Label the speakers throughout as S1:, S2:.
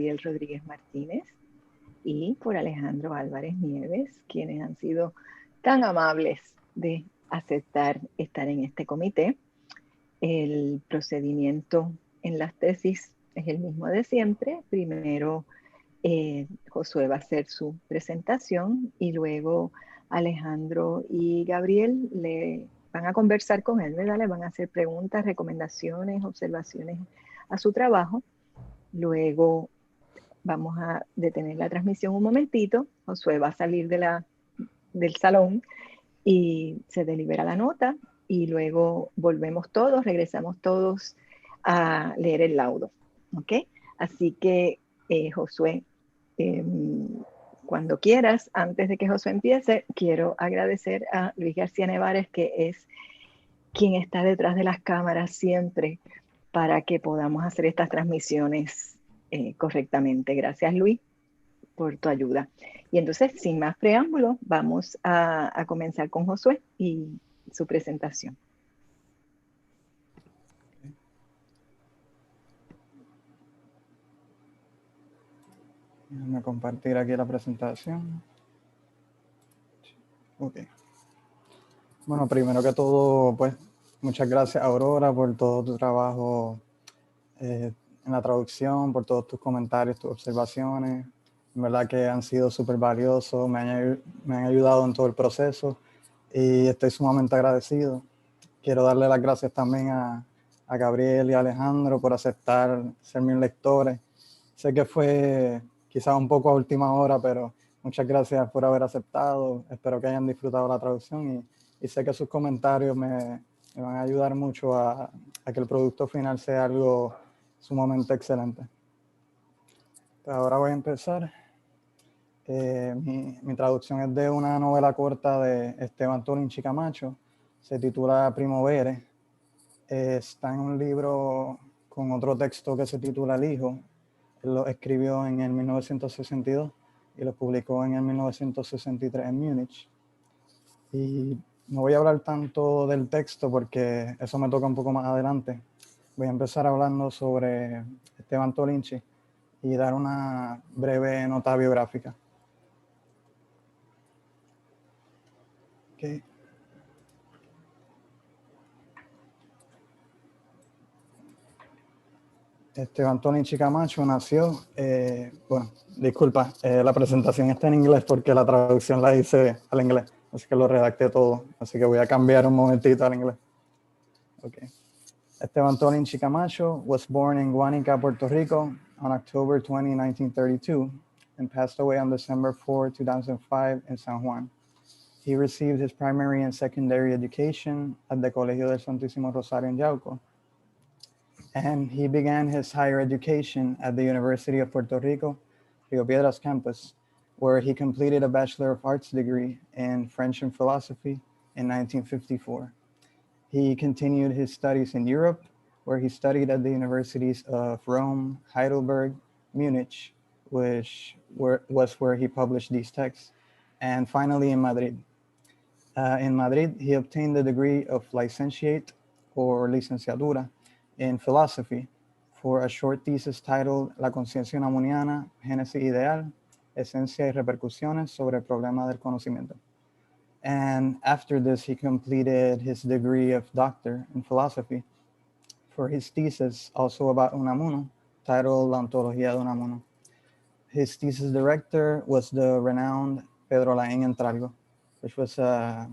S1: Gabriel Rodríguez Martínez y por Alejandro Álvarez Nieves, quienes han sido tan amables de aceptar estar en este comité. El procedimiento en las tesis es el mismo de siempre. Primero, Josué va a hacer su presentación y luego Alejandro y Gabriel le van a conversar con él, ¿verdad? Le van a hacer preguntas, recomendaciones, observaciones a su trabajo. Luego vamos a detener la transmisión un momentito. Josué va a salir del salón y se delibera la nota y luego volvemos todos, regresamos todos a leer el laudo. ¿Ok? Así que, Josué, cuando quieras, antes de que Josué empiece, quiero agradecer a Luis García Nevares, que es quien está detrás de las cámaras siempre para que podamos hacer estas transmisiones correctamente. Gracias, Luis, por tu ayuda. Y entonces, sin más preámbulo, vamos a comenzar con Josué y su presentación.
S2: Déjame compartir aquí la presentación. Ok. Bueno, primero que todo, pues, muchas gracias, Aurora, por todo tu trabajo en la traducción, por todos tus comentarios, tus observaciones. En verdad que han sido súper valiosos, me han ayudado en todo el proceso y estoy sumamente agradecido. Quiero darle las gracias también a Gabriel y a Alejandro por aceptar ser mis lectores. Sé que fue quizás un poco a última hora, pero muchas gracias por haber aceptado. Espero que hayan disfrutado la traducción y sé que sus comentarios me van a ayudar mucho a que el producto final sea algo sumamente excelente. Pues ahora voy a empezar. Mi traducción es de una novela corta de Esteban Tollinchi Camacho. Se titula Primo Vere. Está en un libro con otro texto que se titula El Hijo. Él lo escribió en el 1962 y lo publicó en el 1963 en Múnich. Y no voy a hablar tanto del texto porque eso me toca un poco más adelante. Voy a empezar hablando sobre Esteban Tollinchi y dar una breve nota biográfica. Okay. Esteban Tollinchi Camacho nació, bueno, disculpa, la presentación está en inglés porque la traducción la hice al inglés, así que lo redacté todo, así que voy a cambiar un momentito al inglés. Okay. Esteban Tollinchi Camacho was born in Guanica, Puerto Rico on October 20, 1932 and passed away on December 4, 2005 in San Juan. He received his primary and secondary education at the Colegio del Santísimo Rosario in Yauco. And he began his higher education at the University of Puerto Rico, Rio Piedras campus, where he completed a Bachelor of Arts degree in French and Philosophy in 1954. He continued his studies in Europe, where he studied at the universities of Rome, Heidelberg, Munich, which was where he published these texts, and finally in Madrid. In Madrid, he obtained the degree of licentiate or licenciatura in philosophy for a short thesis titled La conciencia unamuniana, génesis ideal, esencia y repercusiones sobre el problema del conocimiento. And after this, he completed his degree of doctor in philosophy for his thesis also about Unamuno, titled La ontología de Unamuno. His thesis director was the renowned Pedro Laín Entralgo, which was a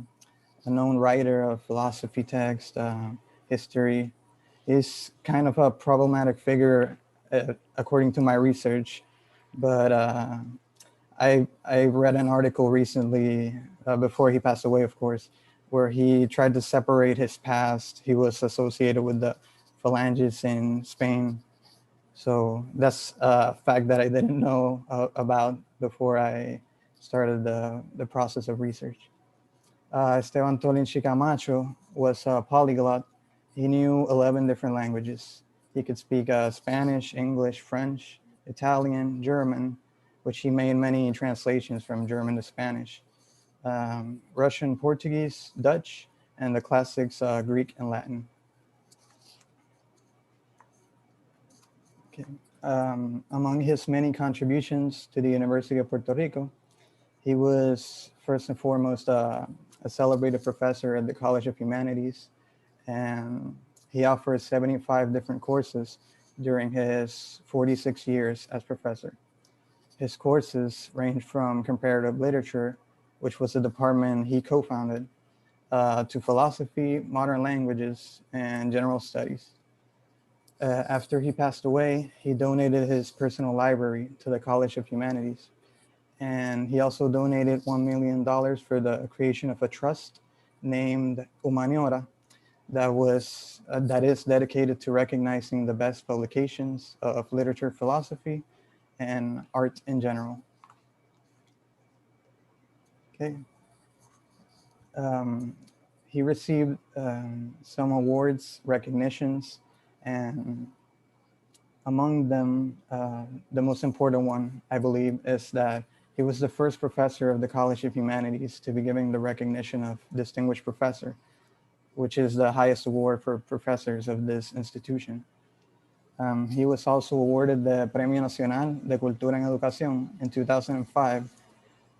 S2: known writer of philosophy text, history. He's kind of a problematic figure, according to my research, but I read an article recently, before he passed away, of course, where he tried to separate his past. He was associated with the Phalanges in Spain. So that's a fact that I didn't know about before I started the process of research. Esteban Tollinchi Camacho was a polyglot. He knew 11 different languages. He could speak Spanish, English, French, Italian, German, which he made many translations from German to Spanish, Russian, Portuguese, Dutch, and the classics, Greek and Latin. Okay. Among his many contributions to the University of Puerto Rico, he was first and foremost a celebrated professor at the College of Humanities, and he offers 75 different courses during his 46 years as professor. His courses range from comparative literature, which was a department he co-founded, to philosophy, modern languages, and general studies. After he passed away, he donated his personal library to the College of Humanities, and he also donated $1 million for the creation of a trust named Humaniora that is dedicated to recognizing the best publications of literature, philosophy, and art in general. Okay. He received some awards, recognitions, and among them, the most important one, I believe, is that he was the first professor of the College of Humanities to be given the recognition of Distinguished Professor, which is the highest award for professors of this institution. He was also awarded the Premio Nacional de Cultura en Educación in 2005,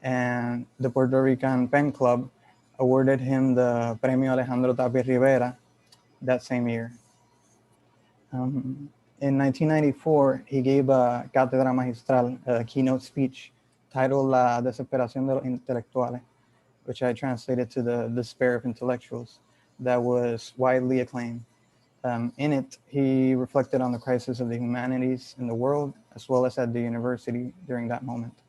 S2: and the Puerto Rican Pen Club awarded him the Premio Alejandro Rivera that same year. In 1994, he gave a cátedra magistral, a keynote speech titled La Desesperación de los Intelectuales, which I translated to the despair of intellectuals, that was widely acclaimed. In it, he reflected on the crisis of the humanities in the world, as well as at the university during that moment.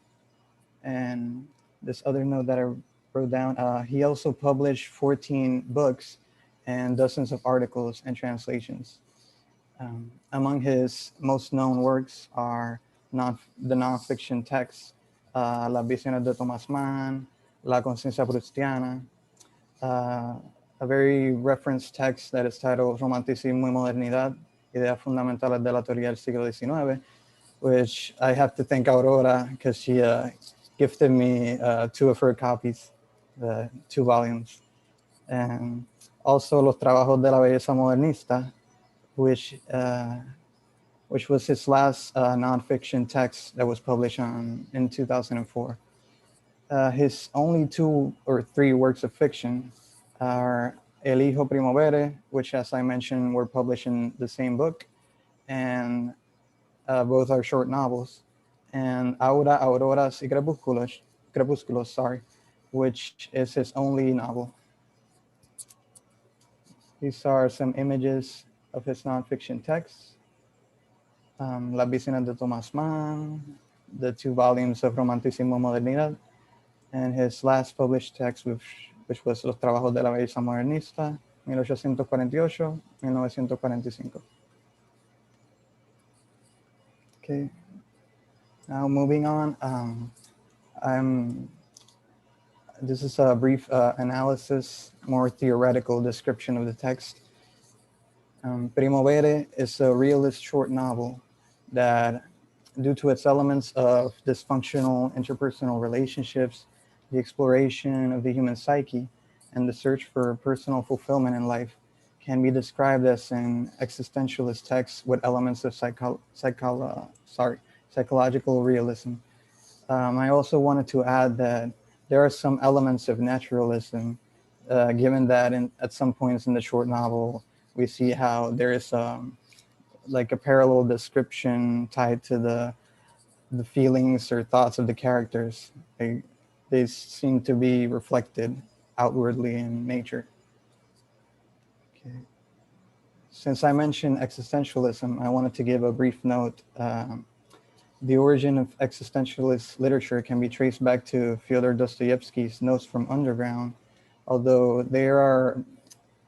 S2: And this other note that I wrote down, he also published 14 books and dozens of articles and translations. Among his most known works are the nonfiction texts, Las Visiones de Thomas Mann, La Conciencia Proustiana, a very referenced text that is titled Romanticismo y Modernidad, Ideas Fundamentales de la Teoría del Siglo XIX, which I have to thank Aurora because she gifted me 2 of her copies, the 2 volumes. And also Los Trabajos de la Belleza Modernista, which was his last nonfiction text that was published in 2004. His only 2 or 3 works of fiction are El Hijo Primo Vere, which, as I mentioned, were published in the same book, and both are short novels, and Auroras y Crepúsculos, which is his only novel. These are some images of his nonfiction texts. Las Visiones de Thomas Mann, the 2 volumes of Romanticismo y Modernidad, and his last published text, which was Los Trabajos de la Belleza Modernista, 1848-1945. Okay, now moving on, this is a brief analysis, more theoretical description of the text. Primo Vere is a realist short novel that, due to its elements of dysfunctional interpersonal relationships, the exploration of the human psyche, and the search for personal fulfillment in life, can be described as an existentialist text with elements of psychological realism. I also wanted to add that there are some elements of naturalism, given that at some points in the short novel, we see how there is like a parallel description tied to the feelings or thoughts of the characters. They seem to be reflected outwardly in nature. Okay. Since I mentioned existentialism, I wanted to give a brief note. The origin of existentialist literature can be traced back to Fyodor Dostoevsky's Notes from Underground, although there are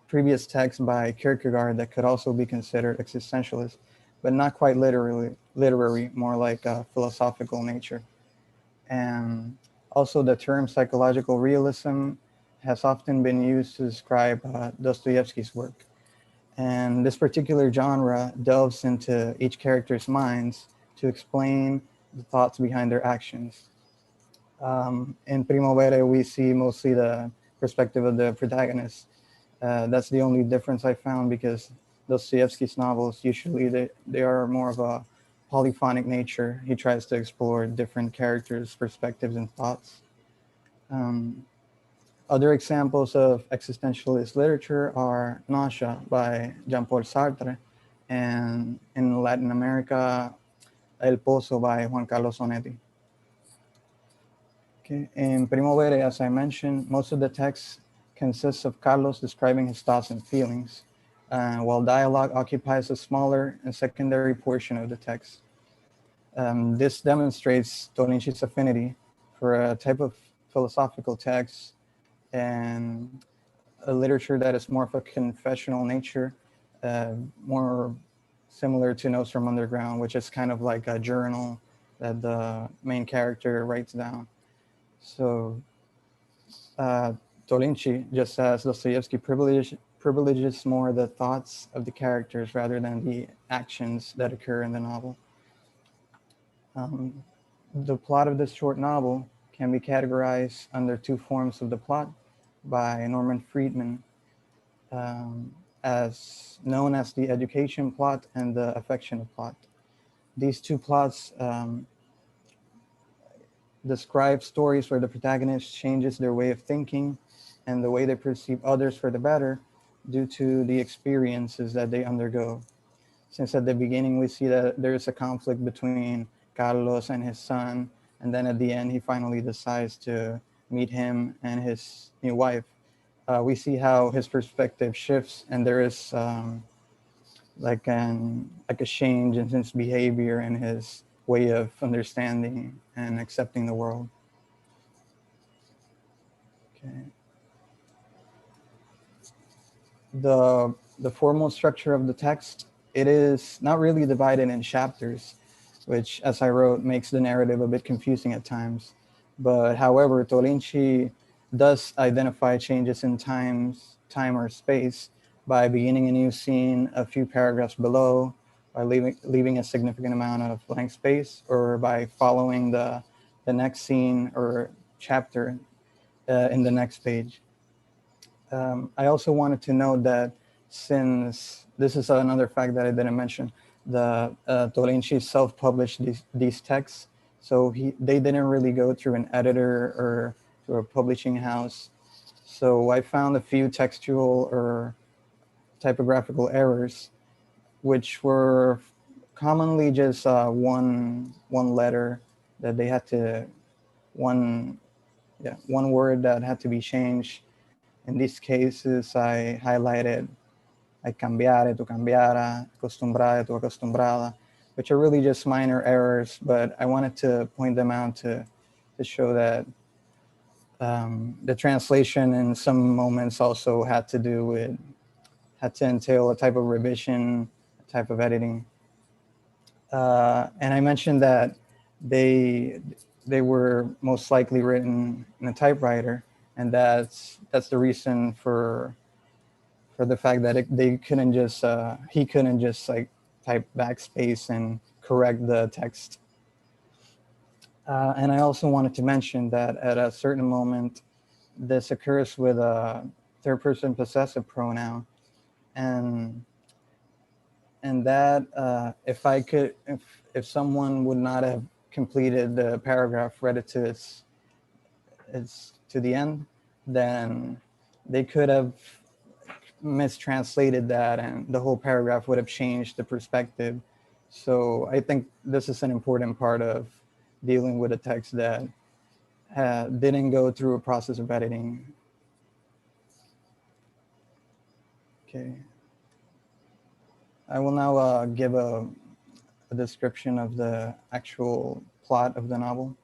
S2: previous texts by Kierkegaard that could also be considered existentialist, but not quite literary, more like a philosophical nature. And also the term psychological realism has often been used to describe Dostoevsky's work. And this particular genre delves into each character's minds to explain the thoughts behind their actions. In Primo Vere, we see mostly the perspective of the protagonist. That's the only difference I found, because Dostoevsky's novels, usually they are more of a polyphonic nature. He tries to explore different characters, perspectives, and thoughts. Other examples of existentialist literature are Nausea by Jean-Paul Sartre, and in Latin America, El Pozo by Juan Carlos Onetti. Okay. In Primo Vere, as I mentioned, most of the text consists of Carlos describing his thoughts and feelings, while dialogue occupies a smaller and secondary portion of the text. This demonstrates Tollinchi's affinity for a type of philosophical text and a literature that is more of a confessional nature, more similar to Notes from Underground, which is kind of like a journal that the main character writes down. So Tollinchi, just as Dostoevsky, privileges more the thoughts of the characters rather than the actions that occur in the novel. The plot of this short novel can be categorized under two forms of the plot by Norman Friedman, as known as the education plot and the affectional plot. These two plots describe stories where the protagonist changes their way of thinking and the way they perceive others for the better due to the experiences that they undergo. Since at the beginning we see that there is a conflict between Carlos and his son, and then at the end he finally decides to meet him and his new wife. We see how his perspective shifts, and there is like a change in his behavior and his way of understanding and accepting the world. Okay. The formal structure of the text, it is not really divided in chapters, which, as I wrote, makes the narrative a bit confusing at times. But however, Tollinchi does identify changes in time or space by beginning a new scene a few paragraphs below, by leaving a significant amount of blank space, or by following the next scene or chapter in the next page. I also wanted to note that, since this is another fact that I didn't mention, the Tollinchi self-published these texts, so they didn't really go through an editor or through a publishing house. So I found a few textual or typographical errors, which were commonly just one letter that they had to, one word that had to be changed. In these cases, I highlighted like cambiare, tu cambiara, acostumbrare, tu acostumbrada, which are really just minor errors, but I wanted to point them out to show that the translation in some moments also had to entail a type of revision, a type of editing. And I mentioned that they were most likely written in a typewriter, and that's the reason for the fact that they couldn't just he couldn't just like type backspace and correct the text. And I also wanted to mention that at a certain moment, this occurs with a third-person possessive pronoun, and that if someone would not have completed the paragraph, read it to to the end, then they could have mistranslated that, and the whole paragraph would have changed the perspective. So I think this is an important part of dealing with a text that didn't go through a process of editing. Okay. I will now give a description of the actual plot of the novel.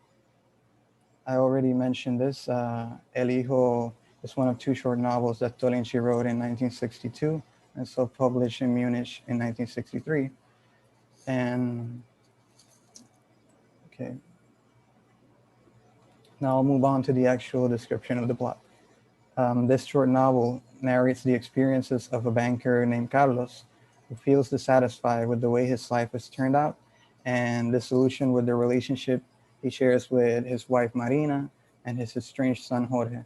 S2: I already mentioned this. El Hijo is one of two short novels that Tollinchi wrote in 1962 and self-published in Munich in 1963. And okay, now I'll move on to the actual description of the plot. This short novel narrates the experiences of a banker named Carlos, who feels dissatisfied with the way his life has turned out and disillusioned with the relationship he shares with his wife Marina and his estranged son Jorge.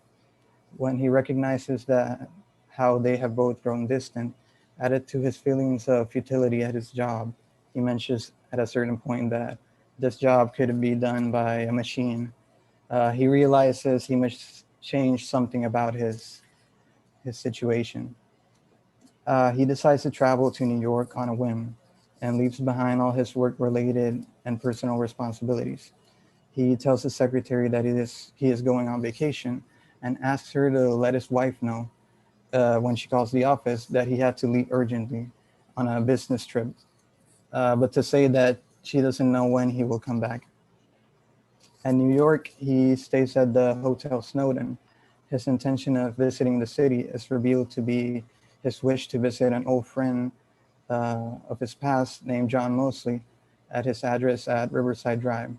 S2: When he recognizes that how they have both grown distant, added to his feelings of futility at his job, he at a certain point that this job could be done by a machine. He realizes he must change something about his situation. He decides to travel to New York on a whim and leaves behind all his work-related and personal responsibilities. He tells his secretary that he is going on vacation and asks her to let his wife know when she calls the office that he had to leave urgently on a business trip, but to say that she doesn't know when he will come back. In New York, he stays at the Hotel Snowden. His intention of visiting the city is revealed to be his wish to visit an old friend of his past named John Mosley at his address at Riverside Drive.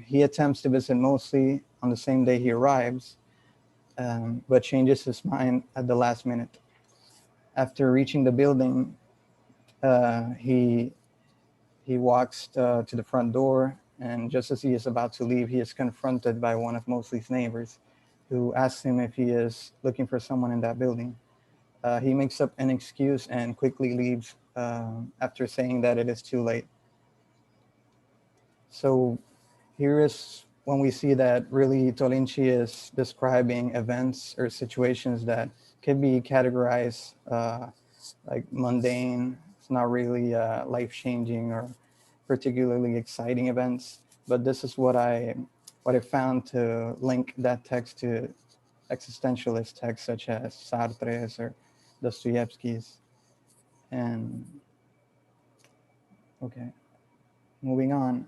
S2: He attempts to visit Mosley on the same day he arrives, but changes his mind at the last minute. After reaching the building, he walks to the front door, and just as he is about to leave, he is confronted by one of Mosley's neighbors, who asks him if he is looking for someone in that building. He makes up an excuse and quickly leaves after saying that it is too late. So here is when we see that really Tollinchi is describing events or situations that can be categorized like mundane. It's not really life-changing or particularly exciting events, but this is what I found to link that text to existentialist texts such as Sartre's or Dostoevsky's. And okay, moving on.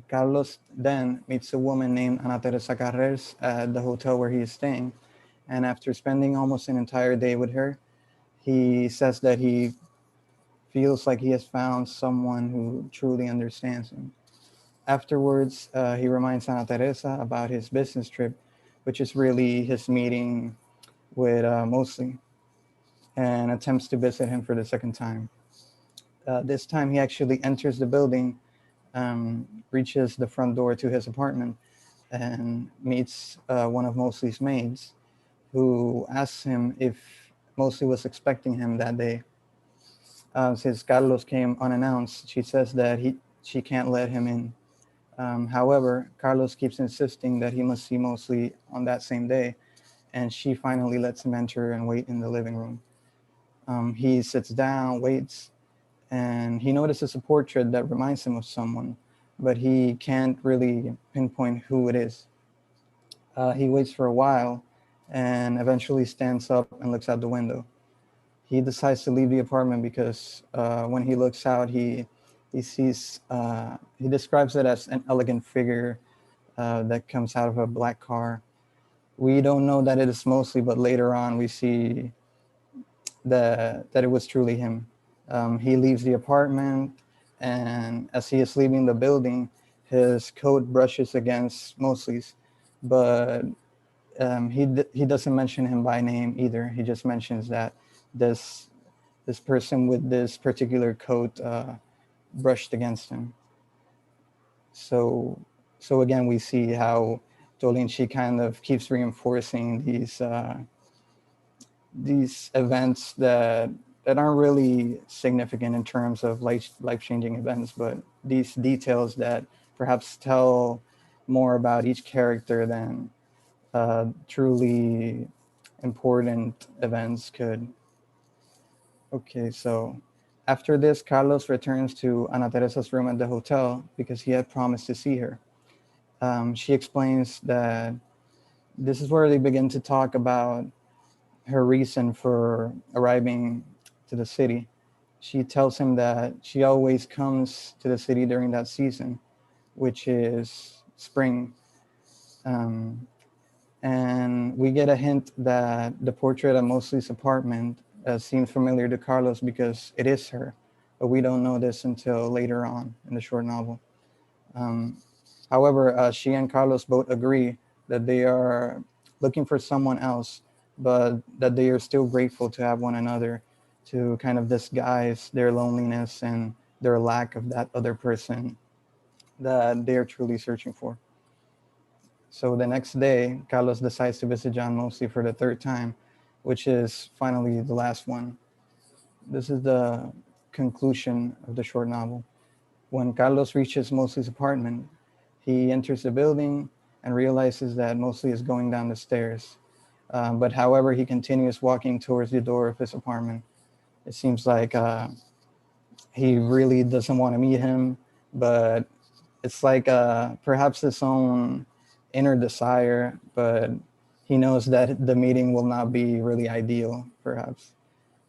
S2: Carlos then meets a woman named Ana Teresa Carrers at the hotel where he is staying. And after spending almost an entire day with her, he says that he feels like he has found someone who truly understands him. Afterwards, he reminds Ana Teresa about his business trip, which is really his meeting with Mosley, and attempts to visit him for the second time. This time he actually enters the building, reaches the front door to his apartment, and meets one of Mosley's maids, who asks him if Mosley was expecting him that day. Since Carlos came unannounced, she says that she can't let him in. However, Carlos keeps insisting that he must see Mosley on that same day, and she finally lets him enter and wait in the living room. He sits down, waits, and he notices a portrait that reminds him of someone, but he can't really pinpoint who it is. He waits for a while and eventually stands up and looks out the window. He decides to leave the apartment because when he looks out, he sees, he describes it as an elegant figure that comes out of a black car. We don't know that it is Mosley, but later on we see that it was truly him. He leaves the apartment, and as he is leaving the building, his coat brushes against Mosley's, but he doesn't mention him by name either. He just mentions that this person with this particular coat brushed against him. So again, we see how Tollinchi kind of keeps reinforcing these events that aren't really significant in terms of life-changing events, but these details that perhaps tell more about each character than truly important events could. Okay, so after this, Carlos returns to Ana Teresa's room at the hotel because he had promised to see her. She explains that this is where they begin to talk about her reason for arriving to the city. She tells him that she always comes to the city during that season, which is spring. And we get a hint that the portrait of Mosley's apartment seems familiar to Carlos because it is her, but we don't know this until later on in the short novel. However, she and Carlos both agree that they are looking for someone else, but that they are still grateful to have one another to kind of disguise their loneliness and their lack of that other person that they are truly searching for. So the next day, Carlos decides to visit John Mosley for the third time, which is finally the last one. This is the conclusion of the short novel. When Carlos reaches Mosley's apartment, he enters the building and realizes that Mosley is going down the stairs. But however, he continues walking towards the door of his apartment. It seems like he really doesn't want to meet him, but it's like perhaps his own inner desire, but he knows that the meeting will not be really ideal, perhaps.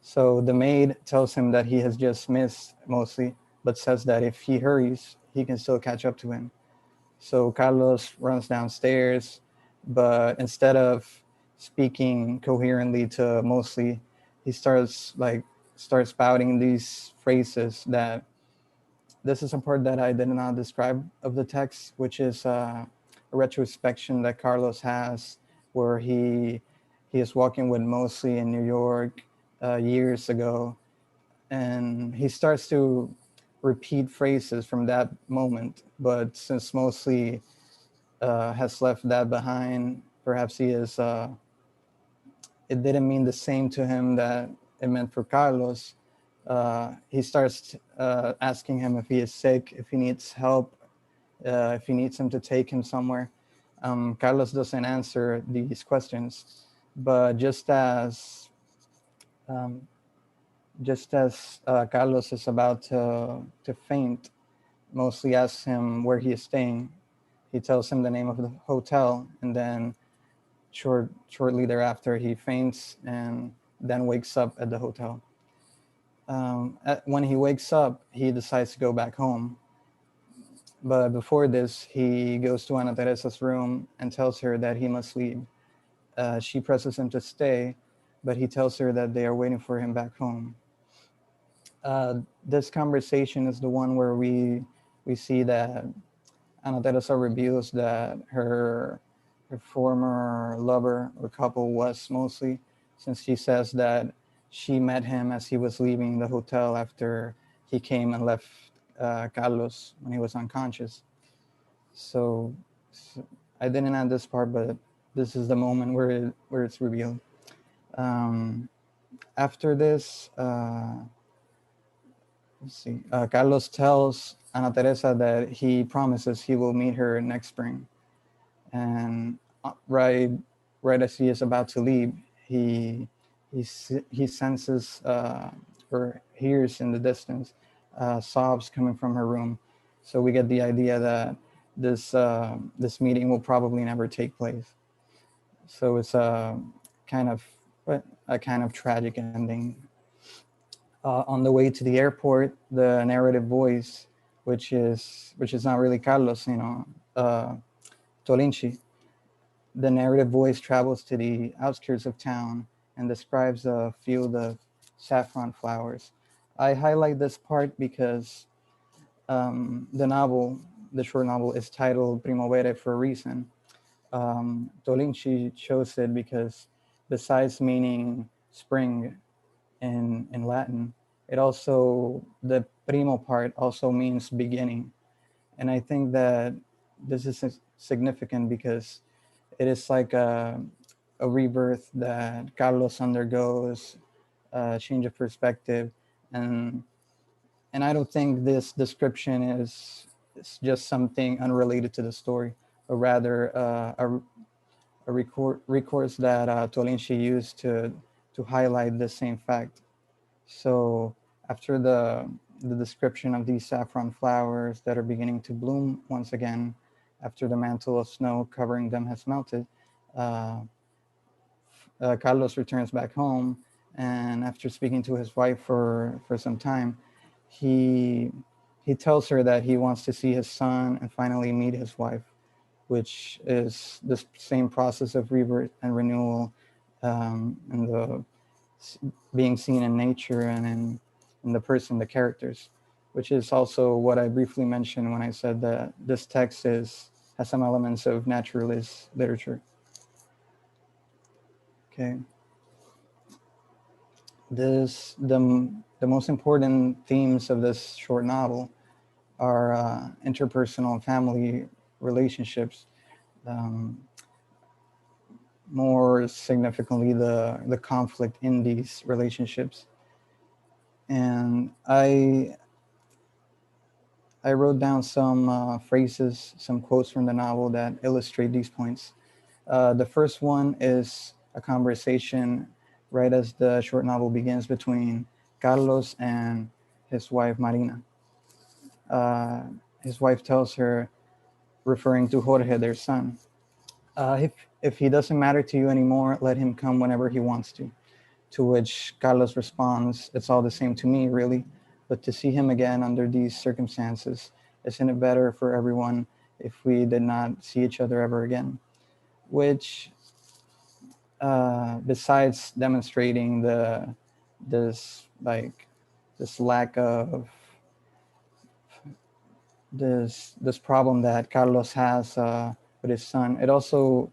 S2: So the maid tells him that he has just missed Mosley, but says that if he hurries, he can still catch up to him. So Carlos runs downstairs, but instead of speaking coherently to Mosley, he starts spouting these phrases that this is a part that I did not describe of the text, which is a retrospection that Carlos has where he is walking with Mosley in New York years ago, and he starts to repeat phrases from that moment. But since Mosley has left that behind, perhaps he is. It didn't mean the same to him that it meant for Carlos. He starts asking him if he is sick, if he needs help, if he needs him to take him somewhere. Carlos doesn't answer these questions, but just as Carlos is about to faint, Mosley asks him where he is staying. He tells him the name of the hotel, and then shortly thereafter, he faints and then wakes up at the hotel. When he wakes up, he decides to go back home. But before this, he goes to Ana Teresa's room and tells her that he must leave. She presses him to stay, but he tells her that they are waiting for him back home. This conversation is the one where we see that Ana Teresa reveals that her former lover or couple was Mosley, since she says that she met him as he was leaving the hotel after he came and left Carlos when he was unconscious. So I didn't add this part, but this is the moment where it's revealed. After this, let's see. Carlos tells Ana Teresa that he promises he will meet her next spring, and right as he is about to leave, he senses or hears in the distance sobs coming from her room. So we get the idea that this meeting will probably never take place. So it's a kind of tragic ending. On the way to the airport, the narrative voice, which is not really Carlos, Tollinchi, the narrative voice travels to the outskirts of town and describes a field of saffron flowers. I highlight this part because the short novel is titled Primo Vere for a reason. Tollinchi chose it because besides meaning spring in Latin, the primo part also means beginning. And I think that this is significant because it is like a rebirth that Carlos undergoes, a change of perspective. And I don't think this description is just something unrelated to the story, or rather a recourse that Tollinchi used to highlight the same fact. So after the description of these saffron flowers that are beginning to bloom once again, after the mantle of snow covering them has melted, Carlos returns back home, and after speaking to his wife for some time, he tells her that he wants to see his son and finally meet his wife, which is this same process of rebirth and renewal, and the being seen in nature and in the person, the characters, which is also what I briefly mentioned when I said that this text has some elements of naturalist literature. Okay. The most important themes of this short novel are interpersonal and family relationships. More significantly, the conflict in these relationships. And I I wrote down some phrases, some quotes from the novel that illustrate these points. The first one is a conversation right as the short novel begins between Carlos and his wife Marina. Uh, his wife tells her, referring to Jorge, their son, if he doesn't matter to you anymore, let him come whenever he wants to. To which Carlos responds, it's all the same to me, really, but to see him again under these circumstances, isn't it better for everyone if we did not see each other ever again? Which, besides demonstrating this lack of this problem that Carlos has with his son, it also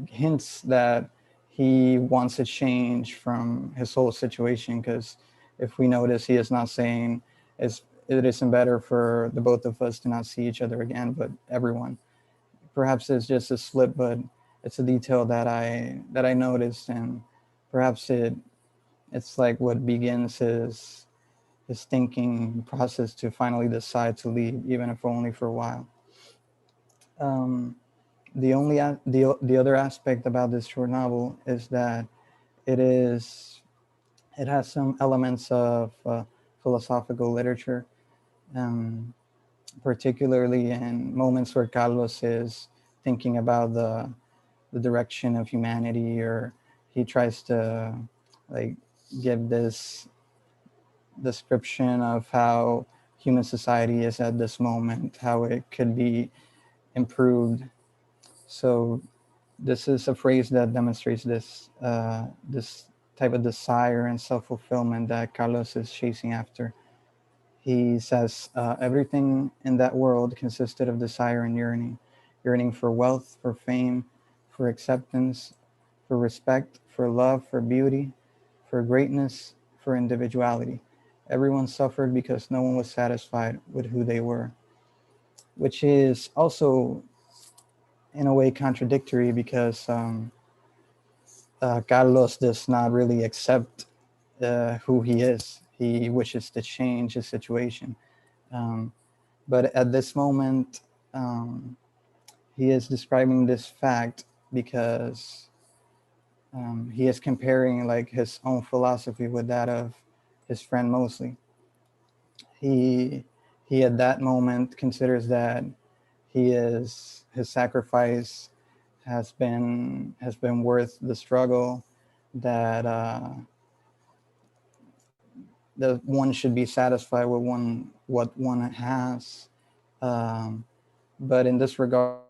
S2: hints that he wants a change from his whole situation, because if we notice, he is not saying it isn't better for the both of us to not see each other again, but everyone. Perhaps it's just a slip, but it's a detail that I noticed, and perhaps it's like what begins his thinking process to finally decide to leave, even if only for a while. The other aspect about this short novel is that it has some elements of philosophical literature, particularly in moments where Carlos is thinking about the direction of humanity, or he tries to like give this description of how human society is at this moment, how it could be improved. So this is a phrase that demonstrates this type of desire and self-fulfillment that Carlos is chasing after. He says, everything in that world consisted of desire and yearning for wealth, for fame, for acceptance, for respect, for love, for beauty, for greatness, for individuality. Everyone suffered because no one was satisfied with who they were, which is also in a way contradictory, because Carlos does not really accept who he is. He wishes to change his situation. But at this moment, he is describing this fact because he is comparing like his own philosophy with that of his friend Mosley. He at that moment considers that his sacrifice has been worth the struggle, that that one should be satisfied with what one has, but in this regard,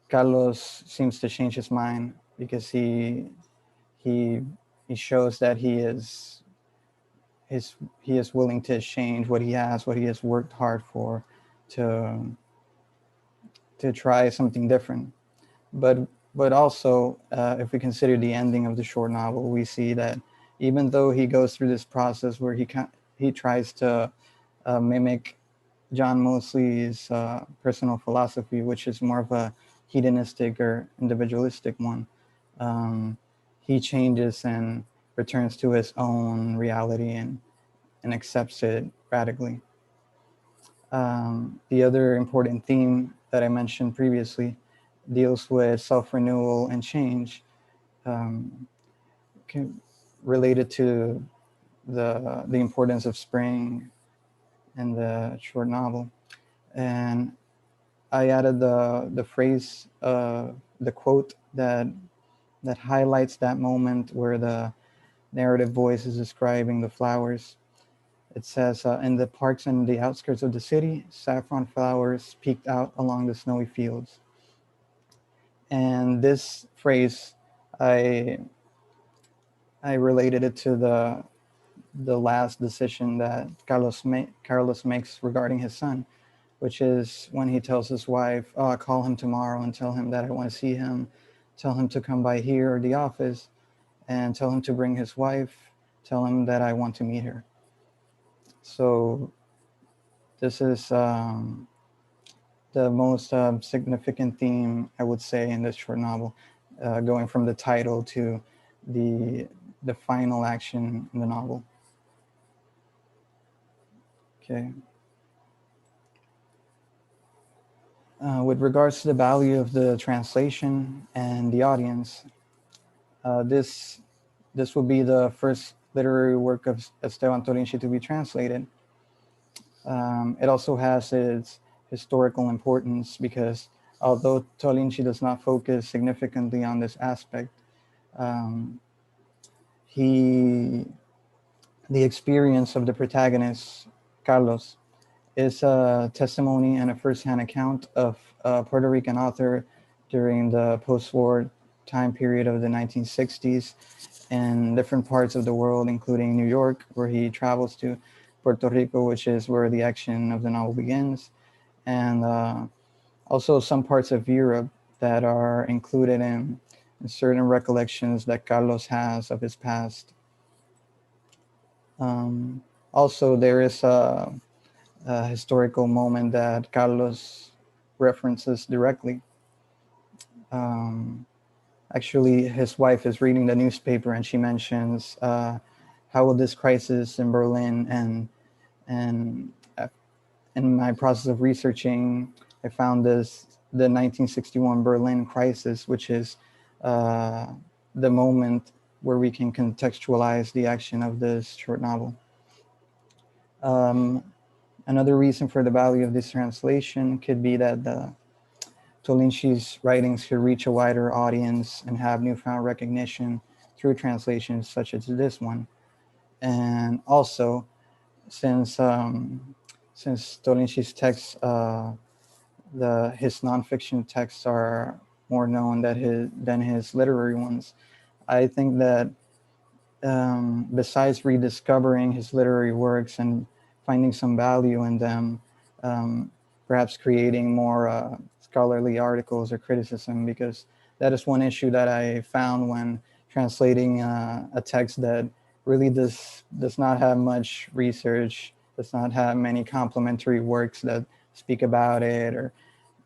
S2: Carlos seems to change his mind, because he shows that he is willing to change what he has, what he has worked hard for, to try something different. But also, if we consider the ending of the short novel, we see that even though he goes through this process where he tries to mimic John Mosley's personal philosophy, which is more of a hedonistic or individualistic one, he changes and returns to his own reality and accepts it radically. The other important theme that I mentioned previously deals with self-renewal and change, related to the importance of spring in the short novel. And I added the phrase, the quote that highlights that moment where the narrative voice is describing the flowers. It says, in the parks and the outskirts of the city, saffron flowers peeked out along the snowy fields. And this phrase, I related it to the last decision that Carlos makes regarding his son, which is when he tells his wife, "Oh, I'll call him tomorrow and tell him that I want to see him, tell him to come by here or the office, and tell him to bring his wife, tell him that I want to meet her." So this is the most significant theme, I would say, in this short novel, going from the title to the final action in the novel. Okay. With regards to the value of the translation and the audience, this will be the first literary work of Esteban Tollinchi to be translated. It also has its historical importance because although Tollinchi does not focus significantly on this aspect, the experience of the protagonist, Carlos, is a testimony and a first-hand account of a Puerto Rican author during the post-war time period of the 1960s in different parts of the world, including New York, where he travels to, Puerto Rico, which is where the action of the novel begins, and also some parts of Europe that are included in certain recollections that Carlos has of his past. Also, there is a historical moment that Carlos references directly. Actually, his wife is reading the newspaper and she mentions how will this crisis in Berlin, and in my process of researching, I found the 1961 Berlin crisis, which is the moment where we can contextualize the action of this short novel. Another reason for the value of this translation could be that Tollinchi's writings could reach a wider audience and have newfound recognition through translations such as this one. And also, since Tollinchi's texts, his nonfiction texts are more known than his literary ones, I think that besides rediscovering his literary works and finding some value in them, perhaps creating more scholarly articles or criticism, because that is one issue that I found when translating a text that really does not have much research, does not have many complementary works that speak about it or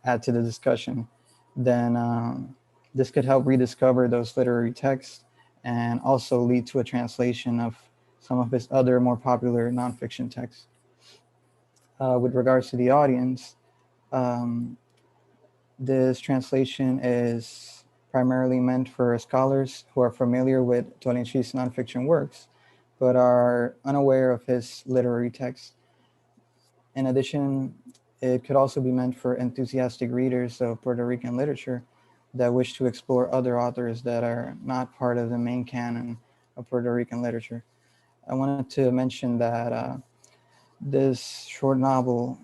S2: add to the discussion. Then this could help rediscover those literary texts and also lead to a translation of some of his other more popular nonfiction texts. With regards to the audience, this translation is primarily meant for scholars who are familiar with Tollinchi's nonfiction works, but are unaware of his literary texts. In addition, it could also be meant for enthusiastic readers of Puerto Rican literature that wish to explore other authors that are not part of the main canon of Puerto Rican literature. I wanted to mention that this short novel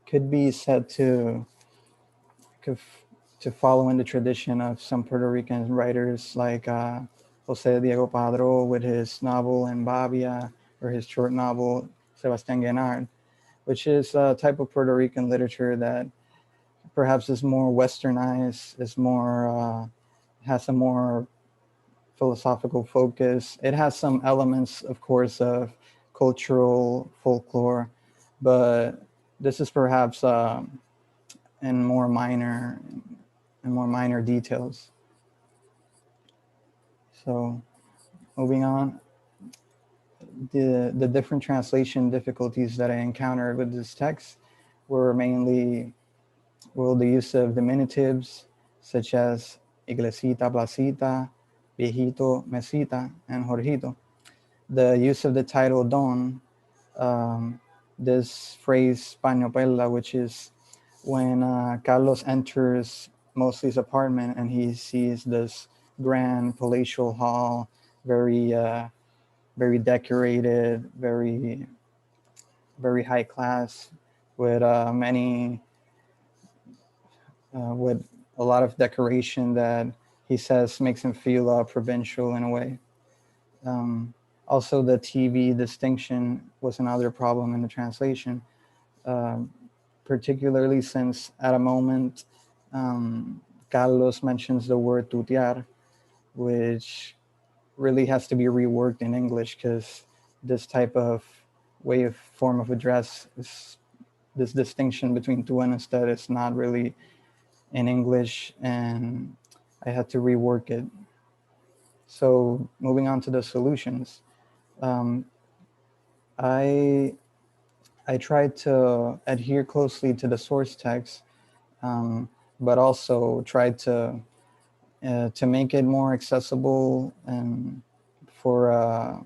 S2: could be said to follow in the tradition of some Puerto Rican writers like José Diego Padró with his novel En Babia, or his short novel Sebastián Guenard, which is a type of Puerto Rican literature that perhaps is more westernized, is more has a more philosophical focus. It has some elements, of course, of cultural folklore, but this is perhaps in more minor details. So, moving on, the different translation difficulties that I encountered with this text were mainly, well, the use of diminutives such as iglesita, placita, viejito, mesita, and jorgito. The use of the title don, this phrase paño pela, which is when Carlos enters Mosley's apartment and he sees this grand palatial hall, very decorated, very high class, with with a lot of decoration that he says makes him feel provincial in a way. Also, the TV distinction was another problem in the translation, particularly since at a moment Carlos mentions the word tutear, which really has to be reworked in English because this type of form of address, this distinction between tu and usted is not really in English, and I had to rework it. So moving on to the solutions. I tried to adhere closely to the source text, but also tried to make it more accessible and for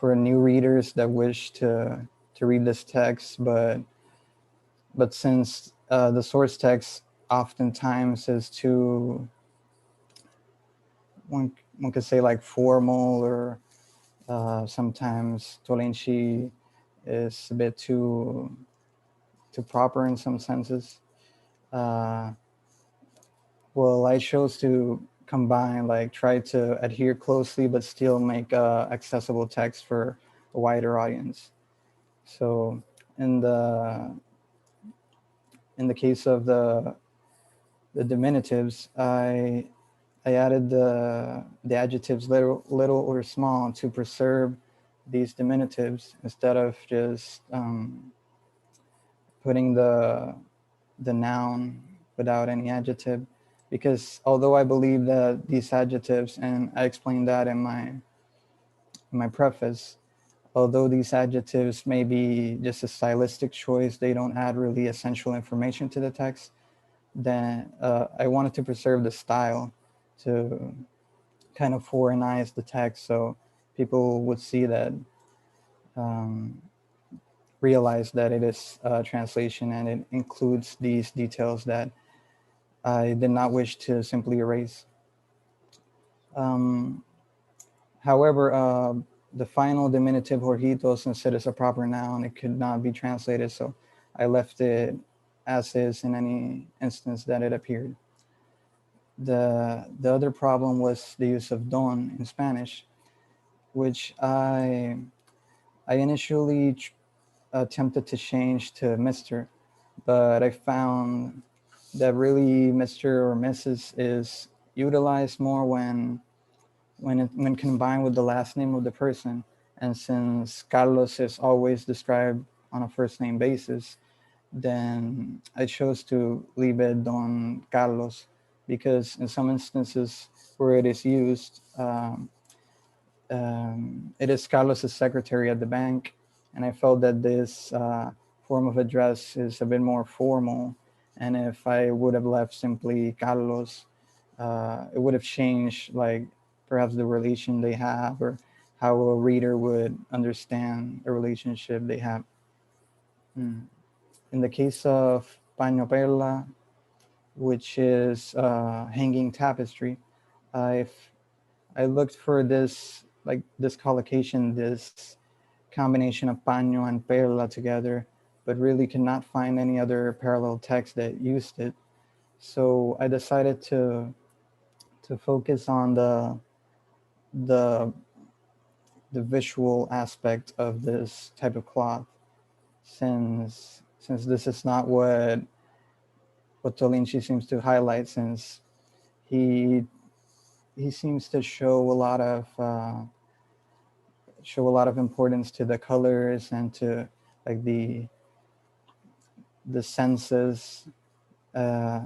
S2: new readers that wish to read this text. But since the source text oftentimes is too, one could say, like formal, or sometimes Tollinchi is a bit too proper in some senses. Well, I chose to combine, like try to adhere closely, but still make accessible text for a wider audience. So in the case of the diminutives, I added the adjectives little or small to preserve these diminutives, instead of just putting the noun without any adjective. Because although I believe that these adjectives, and I explained that in my preface, although these adjectives may be just a stylistic choice, they don't add really essential information to the text. Then I wanted to preserve the style, to kind of foreignize the text, so people would see that, realize that it is a translation, and it includes these details that I did not wish to simply erase. However, the final diminutive Jorgito, since it is a proper noun, it could not be translated, so I left it as is in any instance that it appeared. The other problem was the use of don in Spanish, which I initially attempted to change to Mr., but I found that really Mr. or Mrs. is utilized more when combined with the last name of the person. And since Carlos is always described on a first name basis, then I chose to leave it Don Carlos, because in some instances where it is used, it is Carlos's secretary at the bank, and I felt that this form of address is a bit more formal. And if I would have left simply Carlos, it would have changed, like perhaps the relation they have, or how a reader would understand a relationship they have. In the case of paño perla, which is hanging tapestry, I looked for this, like this collocation, this combination of paño and perla together, but really could not find any other parallel text that used it. So I decided to focus on the visual aspect of this type of cloth, since this is not what Tollinchi seems to highlight, since he seems to show a lot of importance to the colors and to like the senses. I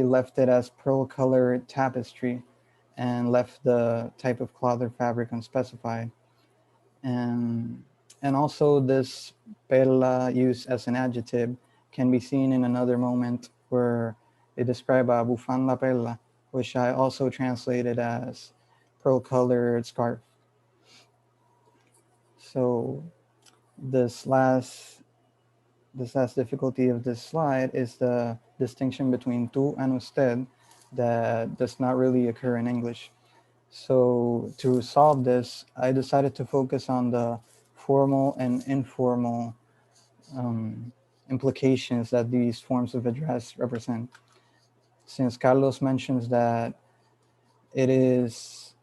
S2: left it as pearl colored tapestry and left the type of cloth or fabric unspecified. And also this perla used as an adjective can be seen in another moment where they describe a bufanda perla, which I also translated as pearl colored scarf. So this last difficulty of this slide is the distinction between tú and usted that does not really occur in English. So to solve this, I decided to focus on the formal and informal implications that these forms of address represent. Since Carlos mentions that it is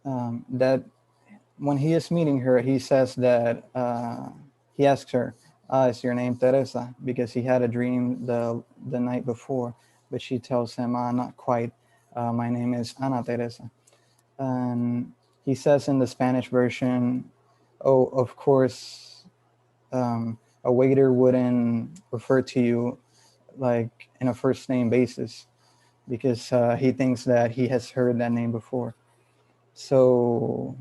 S2: that when he is meeting her, he says that he asks her, is your name Teresa? Because he had a dream the night before, but she tells him, not quite. My name is Ana Teresa. And he says in the Spanish version, oh, of course, a waiter wouldn't refer to you like in a first name basis, because he thinks that he has heard that name before. So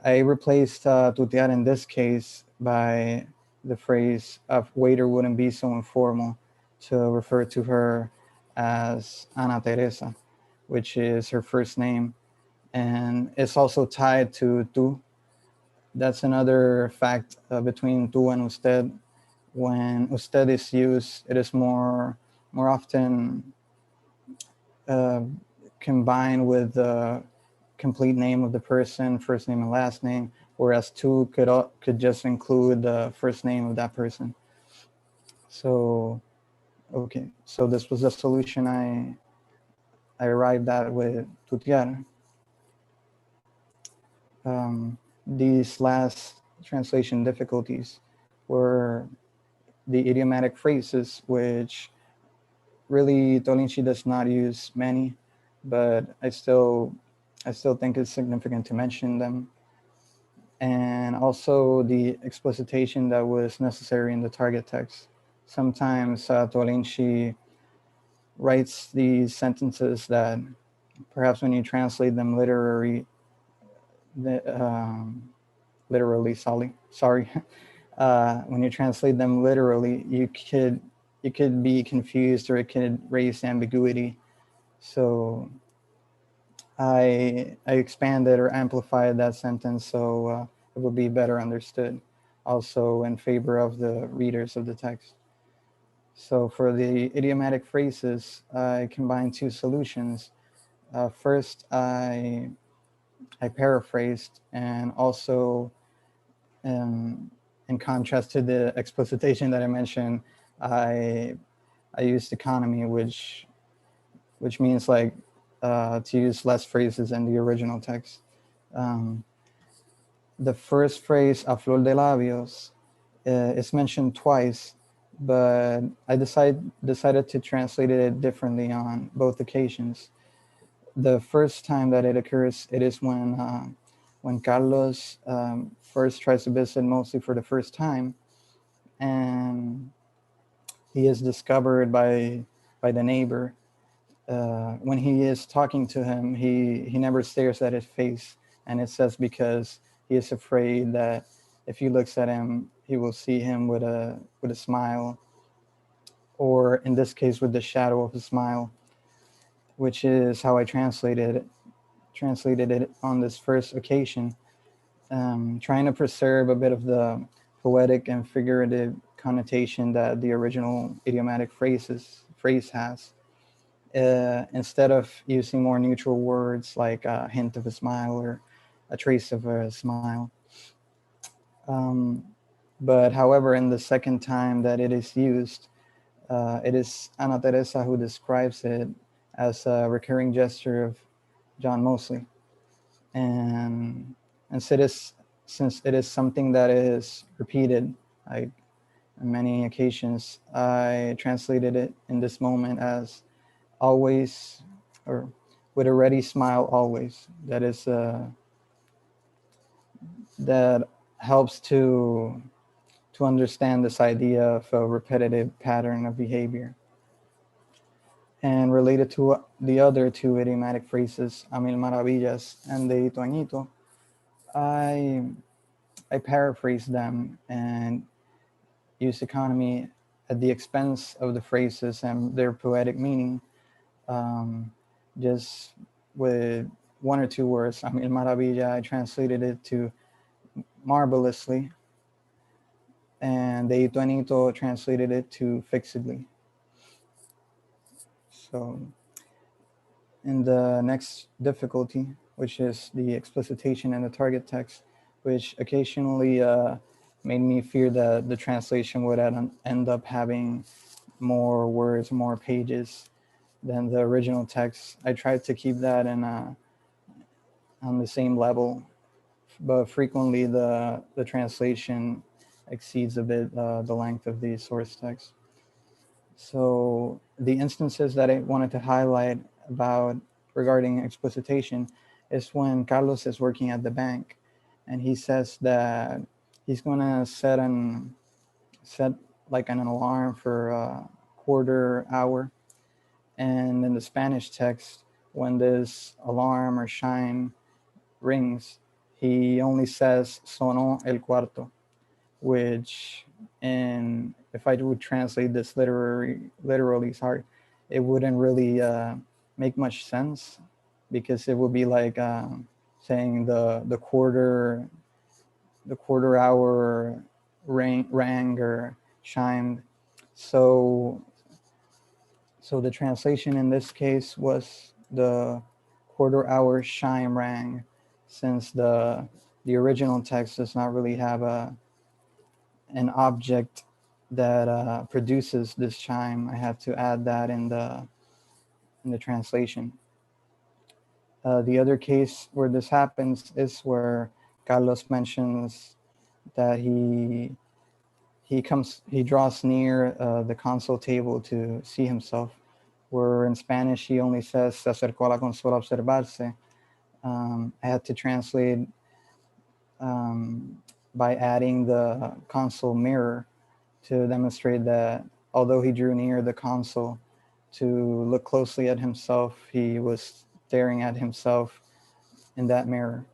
S2: I replaced tutear in this case by the phrase of waiter wouldn't be so informal to refer to her as Ana Teresa, which is her first name. And it's also tied to tú. That's another fact between tú and usted. When usted is used, it is more often combined with the complete name of the person, first name and last name, whereas tú could just include the first name of that person. So, okay, so this was the solution I arrived at with tutear. These last translation difficulties were the idiomatic phrases, which really Tollinchi does not use many, but I still think it's significant to mention them. And also the explicitation that was necessary in the target text. Sometimes Tollinchi writes these sentences that perhaps when you translate them literally, when you translate them literally, you could be confused or it could raise ambiguity. So I expanded or amplified that sentence so it would be better understood, also in favor of the readers of the text. So for the idiomatic phrases, I combined two solutions. First, I paraphrased, and also in contrast to the explicitation that I mentioned, I used economy, which means like to use less phrases in the original text. The first phrase, a flor de labios, is mentioned twice, but I decided to translate it differently on both occasions. The first time that it occurs, it is when Carlos first tries to visit Mostly for the first time, and he is discovered by the neighbor. When he is talking to him, he never stares at his face, and it says because he is afraid that if he looks at him, he will see him with a smile, or in this case, with the shadow of a smile, which is how I translated it on this first occasion, trying to preserve a bit of the poetic and figurative connotation that the original idiomatic phrase has. Instead of using more neutral words like a hint of a smile or a trace of a smile. But however, in the second time that it is used, it is Ana Teresa who describes it as a recurring gesture of John Mosley. And since it is something that is repeated, on many occasions, I translated it in this moment as always, or with a ready smile always. That is that helps to understand this idea of a repetitive pattern of behavior. And related to the other two idiomatic phrases, a mil maravillas and de hito en hito, I paraphrase them and use economy at the expense of the phrases and their poetic meaning, just with one or two words. A mil maravilla, I translated it to marvelously, and de hito en hito translated it to fixedly. So in the next difficulty, which is the explicitation in the target text, which occasionally made me fear that the translation would end up having more words, more pages than the original text. I tried to keep that on the same level, but frequently the translation exceeds a bit the length of the source text. So the instances that I wanted to highlight regarding explicitation is when Carlos is working at the bank and he says that he's going to set like an alarm for a quarter hour. And in the Spanish text, when this alarm or chime rings, he only says sonó el cuarto, which, and if I would translate this literally, sorry, it wouldn't really make much sense, because it would be like saying the quarter hour rang or chimed. So the translation in this case was the quarter hour chime rang, since the original text does not really have an object that produces this chime. I have to add that in the translation. The other case where this happens is where Carlos mentions that he draws near the console table to see himself, where in Spanish he only says se acercó a la consola a observarse. I had to translate by adding the console mirror to demonstrate that although he drew near the console to look closely at himself, he was staring at himself in that mirror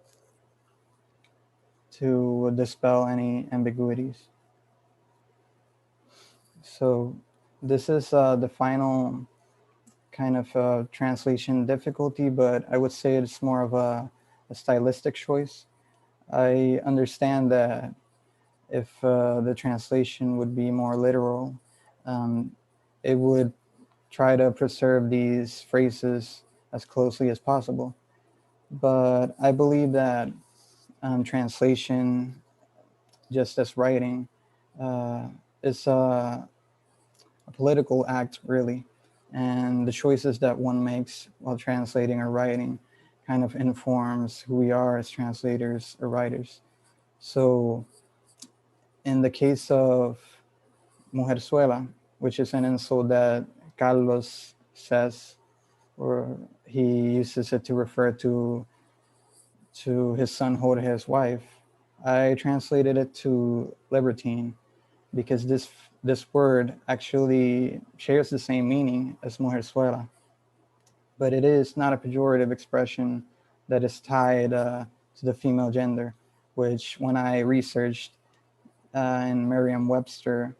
S2: to dispel any ambiguities. So this is the final kind of translation difficulty, but I would say it's more of a stylistic choice. I understand that if the translation would be more literal, it would try to preserve these phrases as closely as possible. But I believe that translation, just as writing, is a political act, really. And the choices that one makes while translating or writing kind of informs who we are as translators or writers. So in the case of mujerzuela, which is an insult that Carlos says, or he uses it to refer to his son Jorge's wife, I translated it to libertine, because this word actually shares the same meaning as mujerzuela, but it is not a pejorative expression that is tied to the female gender, which when I researched in Merriam-Webster,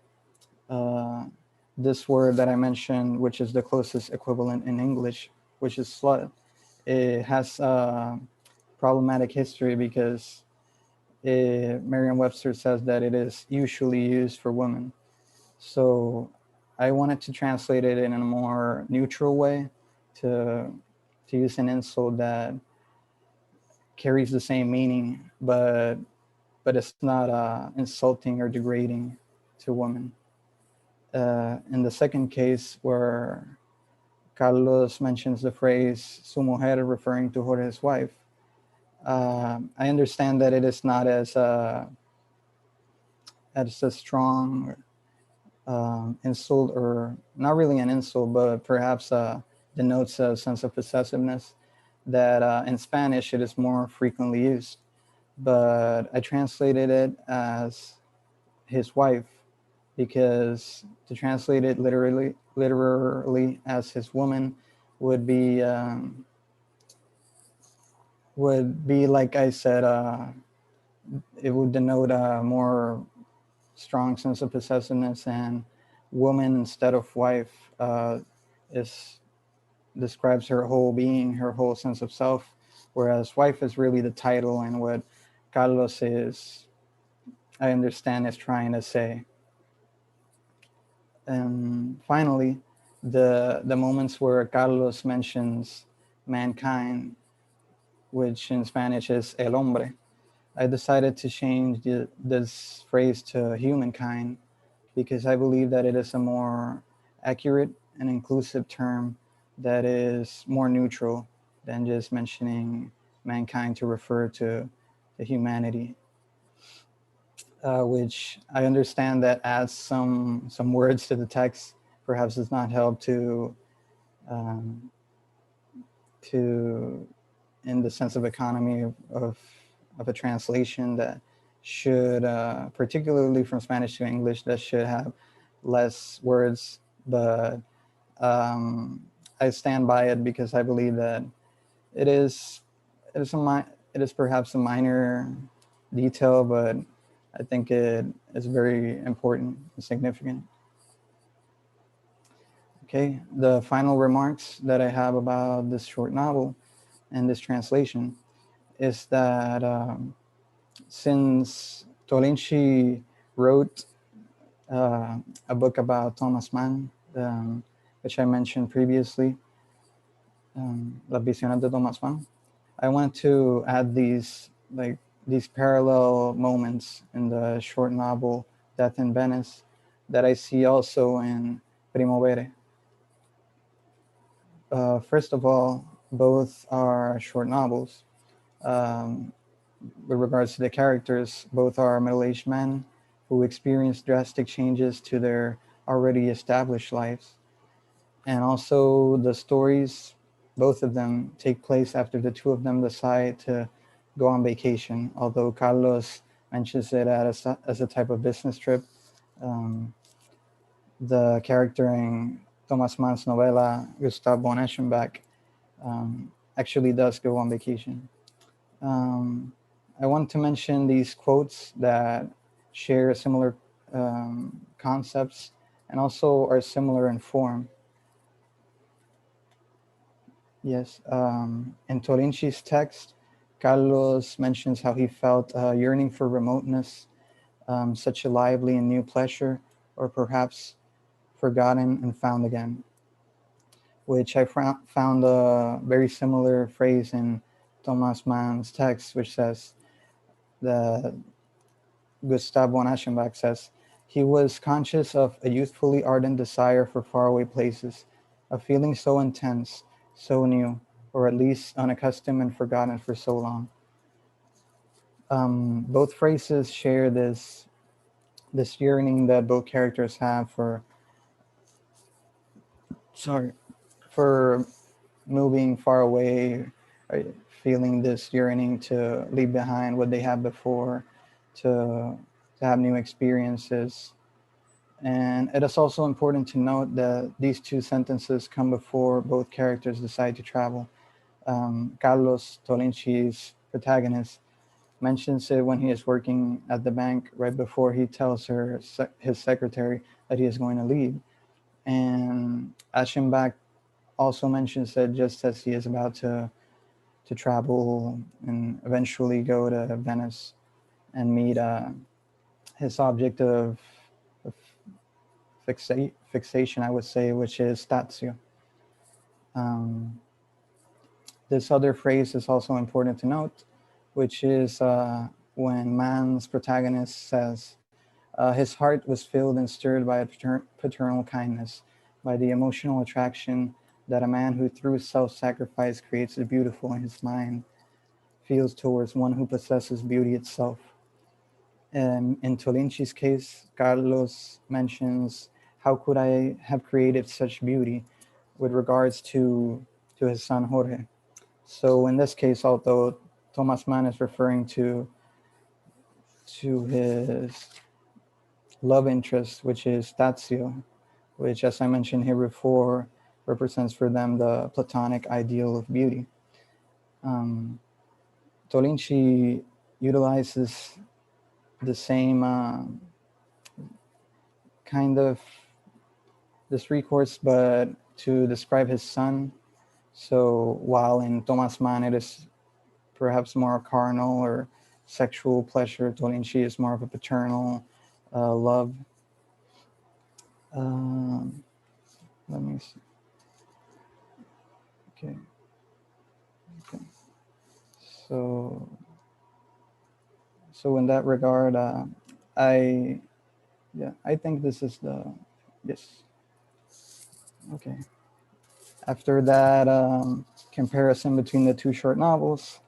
S2: this word that I mentioned, which is the closest equivalent in English, which is slut, it has a problematic history, because Merriam-Webster says that it is usually used for women. So I wanted to translate it in a more neutral way, to use an insult that carries the same meaning, but it's not insulting or degrading to women. In the second case, where Carlos mentions the phrase su mujer, referring to Jorge's wife, I understand that it is not as a strong insult, or not really an insult, but perhaps denotes a sense of possessiveness that in Spanish it is more frequently used. But I translated it as his wife, because to translate it literally as his woman would be like I said, it would denote a more strong sense of possessiveness, and woman instead of wife describes her whole being, her whole sense of self, whereas wife is really the title, and what Carlos is, I understand, is trying to say. And finally, the moments where Carlos mentions mankind, which in Spanish is el hombre, I decided to change this phrase to humankind, because I believe that it is a more accurate and inclusive term that is more neutral than just mentioning mankind to refer to the humanity, which I understand that adds some words to the text, perhaps does not help to in the sense of economy of a translation that should, particularly from Spanish to English, that should have less words. But I stand by it, because I believe that it is it is perhaps a minor detail, but I think it is very important and significant. Okay, the final remarks that I have about this short novel and this translation is that since Tollinchi wrote a book about Thomas Mann, which I mentioned previously, Las Visiones de Thomas Mann, I want to add these parallel moments in the short novel Death in Venice that I see also in Primo Vere. First of all, both are short novels. With regards to the characters, both are middle-aged men who experience drastic changes to their already established lives. And also the stories, both of them take place after the two of them decide to go on vacation, although Carlos mentions it as a type of business trip. The character in Thomas Mann's novella, Gustav von Eschenbach, actually does go on vacation. I want to mention these quotes that share similar concepts and also are similar in form. Yes, in Tollinchi's text, Carlos mentions how he felt yearning for remoteness, such a lively and new pleasure, or perhaps forgotten and found again, which I found a very similar phrase in Thomas Mann's text, which says that Gustav von Eschenbach says, he was conscious of a youthfully ardent desire for faraway places, a feeling so intense, so new, or at least unaccustomed and forgotten for so long. Both phrases share this yearning that both characters have for moving far away, feeling this yearning to leave behind what they had before, to have new experiences. And it is also important to note that these two sentences come before both characters decide to travel. Carlos, Tollinchi's protagonist, mentions it when he is working at the bank right before he tells his secretary that he is going to leave. And Aschenbach also mentions it just as he is about to travel and eventually go to Venice and meet his object of fixation, I would say, which is statio. This other phrase is also important to note, which is when Mann's protagonist says, his heart was filled and stirred by a paternal kindness, by the emotional attraction that a man who through self-sacrifice creates the beautiful in his mind feels towards one who possesses beauty itself. In Tollinchi's case, Carlos mentions, how could I have created such beauty, with regards to his son Jorge. So in this case, although Thomas Mann is referring to his love interest, which is Tazio, which, as I mentioned here before, represents for them the Platonic ideal of beauty. Tollinchi utilizes the same kind of this recourse, but to describe his son. So while in Thomas Mann it is perhaps more carnal or sexual pleasure, Tollinchi is more of a paternal love. Let me see. Okay. So in that regard, I think this is yes. Okay. After that comparison between the two short novels,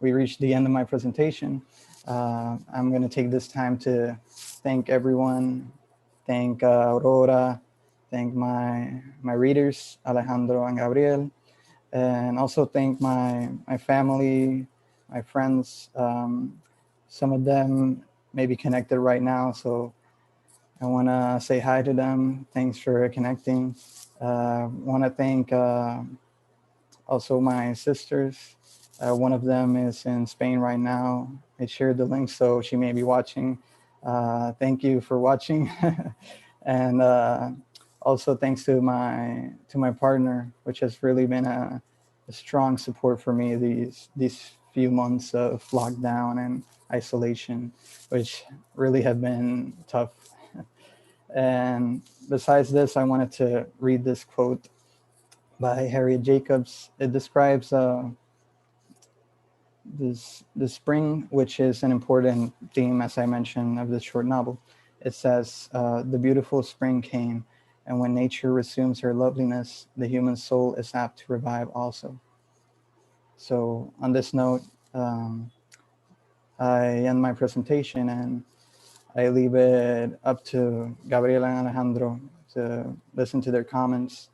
S2: we reached the end of my presentation. I'm going to take this time to thank everyone, thank Aurora, thank my readers, Alejandro and Gabriel, and also thank my family, my friends. Some of them may be connected right now, so I want to say hi to them. Thanks for connecting. Want to thank Also my sisters. One of them is in Spain right now. I shared the link, so she may be watching. Thank you for watching. And also thanks to my partner, which has really been a strong support for me these few months of lockdown and isolation, which really have been tough. And besides this, I wanted to read this quote by Harriet Jacobs. It describes the spring, which is an important theme, as I mentioned, of this short novel. It says, the beautiful spring came, and when nature resumes her loveliness, the human soul is apt to revive also. So on this note, I end my presentation and I leave it up to Gabriel and Alejandro to listen to their comments.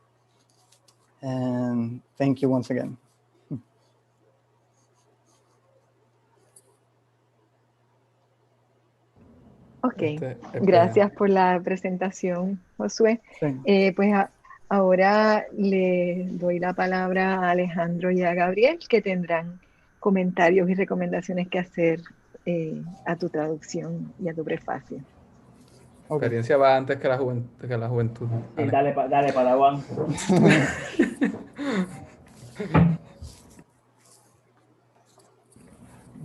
S2: And thank you once again.
S1: Ok, gracias por la presentación, Josué.
S2: Sí.
S1: Pues ahora le doy la palabra a Alejandro y a Gabriel, que tendrán comentarios y recomendaciones que hacer a tu traducción y a tu prefacio.
S3: La experiencia va antes que la juventud.
S4: Sí, dale, Padawan.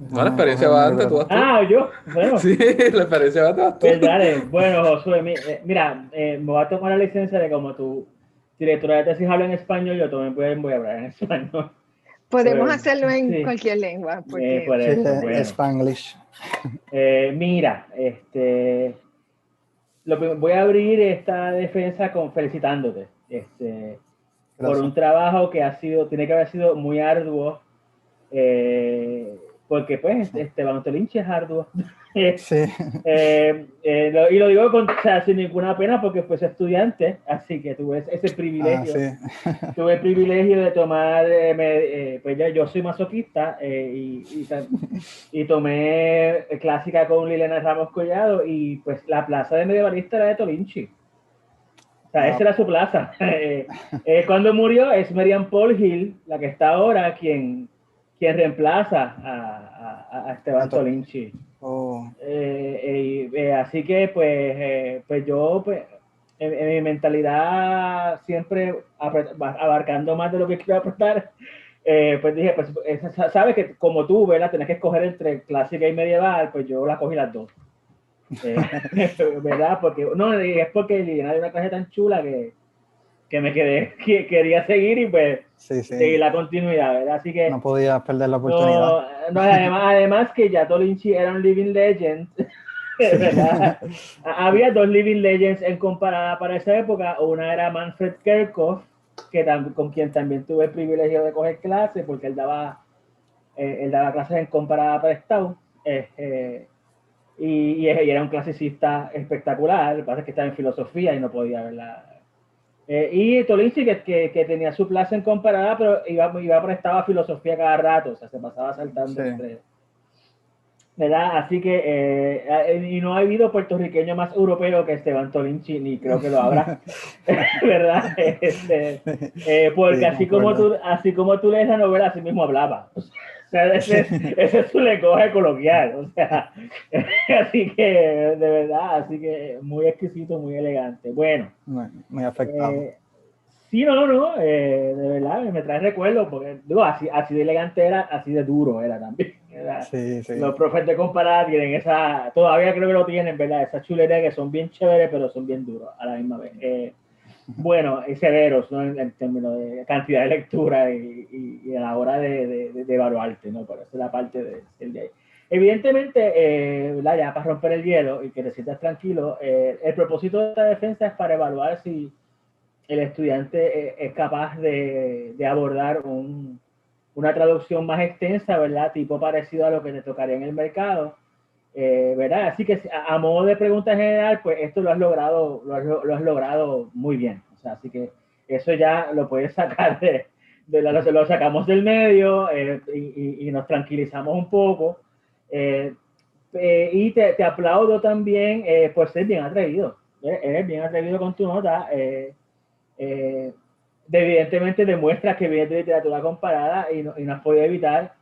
S3: No, la experiencia va antes, tú vas tú.
S4: Ah, yo. Bueno.
S3: Sí, la experiencia va antes.
S4: Pues dale. Bueno, Josué, mira, me voy a tomar la licencia de como tu directora de tesis habla en español, yo también voy a hablar en español.
S1: Podemos hacerlo en cualquier lengua. Porque...
S4: por eso, bueno.
S2: Spanglish.
S4: Mira, voy a abrir esta defensa felicitándote por un trabajo que tiene que haber sido muy arduo, porque pues Esteban Tollinchi es arduo.
S2: Sí.
S4: Y lo digo sin ninguna pena porque fue estudiante, así que tuve ese privilegio.
S2: Sí.
S4: Tuve el privilegio de tomar, pues yo soy masoquista y tomé clásica con Liliana Ramos Collado y pues la plaza de medievalista era de Tollinchi. O sea, esa era su plaza. Cuando murió es Miriam Paul Hill, la que está ahora, quien reemplaza a Esteban Tollinchi. Así que pues yo en mi mentalidad siempre abarcando más de lo que quiero apretar, pues dije, pues sabes que como tú, ¿verdad? Tenés que escoger entre clásica y medieval, pues yo la cogí las dos. ¿Verdad? Porque es porque Liliana de una clase tan chula que me quería seguir y pues seguir la continuidad, ¿verdad? Así que
S2: no podía perder la oportunidad.
S4: Además que ya Tollinchi era un living legend, ¿verdad? Había dos living legends en comparada para esa época. Una era Manfred Kerkhoff, con quien también tuve el privilegio de coger clases porque él daba clases en comparada para Están. Y era un clasicista espectacular. Lo que pasa es que estaba en filosofía y no podía verla. Y Tollinchi que tenía su clase en comparada, pero iba prestado a filosofía cada rato, o sea, se pasaba saltando entre, ¿verdad? Así que y no ha habido puertorriqueño más europeo que Esteban Tollinchi, ni creo que lo habrá, ¿verdad? Porque así como tú lees la novela, así mismo hablaba. O sea, ese es su lenguaje coloquial, o sea, así que, de verdad, así que muy exquisito, muy elegante. Bueno.
S2: Muy afectado.
S4: Sí, de verdad, me trae recuerdos, porque digo, así de elegante era, así de duro era también.
S2: Sí.
S4: Los profes de comparada tienen todavía creo que lo tienen, ¿verdad? Esas chulerías que son bien chéveres, pero son bien duros a la misma vez. Bueno, y severos, ¿no? En términos de cantidad de lectura y a la hora de evaluarte, ¿no? Por eso es la parte del de ahí. Evidentemente, ya para romper el hielo y que te sientas tranquilo, el propósito de esta defensa es para evaluar si el estudiante es capaz de abordar una traducción más extensa, ¿verdad? Tipo parecido a lo que te tocaría en el mercado. ¿Verdad? Así que a modo de pregunta general, pues esto lo has logrado muy bien. O sea, así que eso ya lo puedes sacar lo sacamos del medio y nos tranquilizamos un poco. Y te aplaudo también por ser bien atrevido. Eres bien atrevido con tu nota. evidentemente demuestra que viene de literatura comparada y no has podido evitar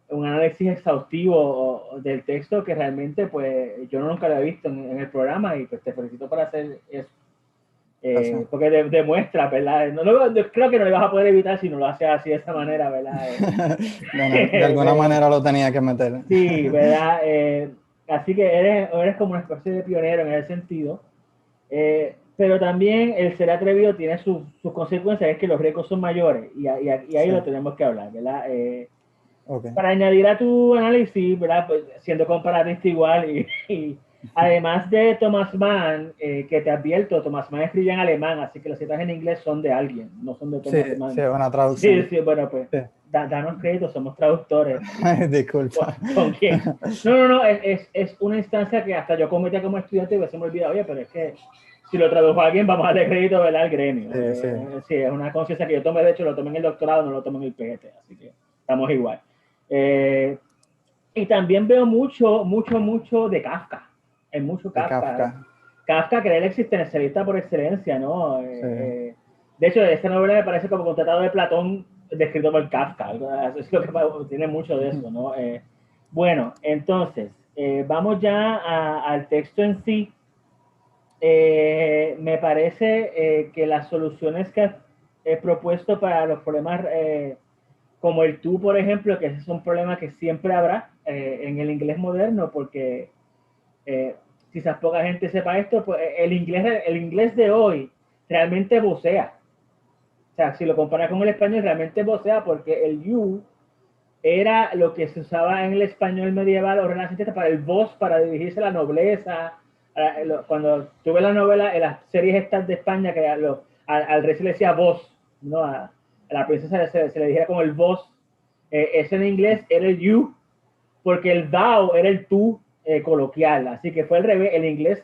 S4: un análisis exhaustivo del texto que realmente pues yo nunca lo he visto en el programa y pues te felicito por hacer eso. Porque demuestra, ¿verdad? Creo que no lo vas a poder evitar si no lo haces así de esa manera, ¿verdad?
S2: De alguna manera lo tenía que meter.
S4: Sí, ¿verdad? Así que eres como una especie de pionero en ese sentido. Pero también el ser atrevido tiene sus consecuencias, es que los riesgos son mayores y ahí lo tenemos que hablar, ¿verdad?
S2: Okay.
S4: Para añadir a tu análisis, ¿verdad? Pues, siendo comparatista igual y además de Thomas Mann, que te advierto, Thomas Mann escribe en alemán, así que las citas en inglés son de alguien, no son de Thomas Mann.
S2: Sí, es una traducción.
S4: Sí, bueno, pues danos crédito, somos traductores.
S2: Disculpa.
S4: ¿Con quién? No, es una instancia que hasta yo cometí como estudiante y se me olvida, oye, pero es que si lo tradujo a alguien, vamos a darle crédito, ¿verdad? Al gremio. Sí, es una conciencia que yo tomé, de hecho, lo tomé en el doctorado, no lo tomé en el PhD, así que estamos igual. Y también veo mucho de Kafka. Hay mucho Kafka. Kafka, que era el existencialista por excelencia, ¿no? De hecho, esta novela me parece como un tratado de Platón descrito por Kafka. Eso es lo que tiene mucho de eso, ¿no? Bueno, entonces, vamos ya al texto en sí. Me parece que las soluciones que he propuesto para los problemas como el tú, por ejemplo, que ese es un problema que siempre habrá en el inglés moderno, porque quizás poca gente sepa esto, pues el inglés de hoy realmente vocea. O sea, si lo comparas con el español, realmente vocea, porque el you era lo que se usaba en el español medieval o renacentista para el vos, para dirigirse a la nobleza. Cuando tuve la novela, en las series estas de España, que al rey se le decía vos, ¿no? A la princesa se le dijera como el vos. Ese en inglés era el you, porque el thou era el tú coloquial. Así que fue al revés, el inglés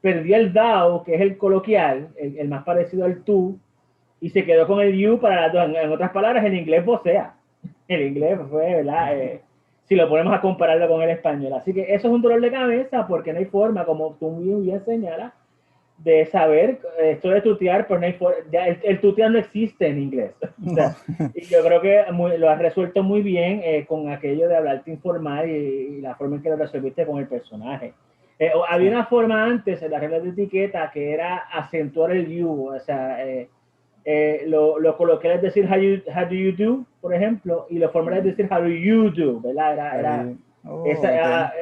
S4: perdió el thou, que es el coloquial, el más parecido al tú, y se quedó con el you para las dos. En otras palabras, el inglés vocea. El inglés fue, ¿verdad? Si lo ponemos a compararlo con el español. Así que eso es un dolor de cabeza porque no hay forma, como tú muy bien señalas, de saber esto de tutear, pues no hay forma, ya el tutear no existe en inglés. O sea, y yo creo que lo has resuelto muy bien con aquello de hablarte informal y la forma en que lo resolviste con el personaje. Había una forma antes en las reglas de etiqueta que era acentuar el you, o sea, lo coloquial es decir how do you do, por ejemplo, y lo formal es decir how do you do, ¿verdad?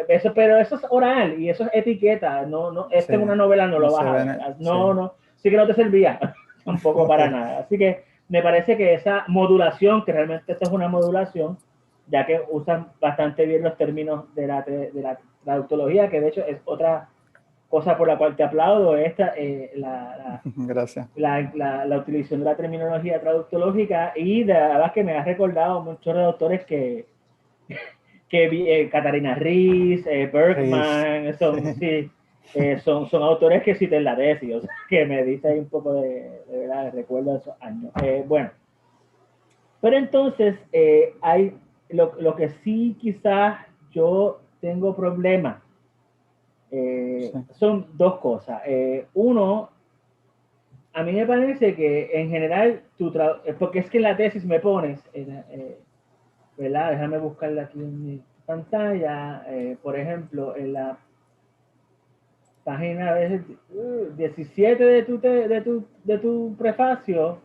S4: Eso, pero eso es oral y eso es etiqueta, es una novela no lo vas a ver, no, sí que no te servía tampoco para nada. Así que me parece que esa modulación, que realmente esta es una modulación, ya que usan bastante bien los términos de la traductología, que de hecho es otra cosa por la cual te aplaudo,
S2: Gracias.
S4: La utilización de la terminología traductológica, y de la verdad que me has recordado muchos autores que Catarina Riz, Bergman, son autores que cité en la tesis, o sea, que me dice ahí un poco de verdad, recuerdo de esos años. Bueno, pero entonces hay lo que sí quizás yo tengo problemas. Son dos cosas. Uno, a mí me parece que en general, porque es que en la tesis me pones, ¿verdad? Déjame buscarla aquí en mi pantalla. Por ejemplo, en la página 17 de tu prefacio,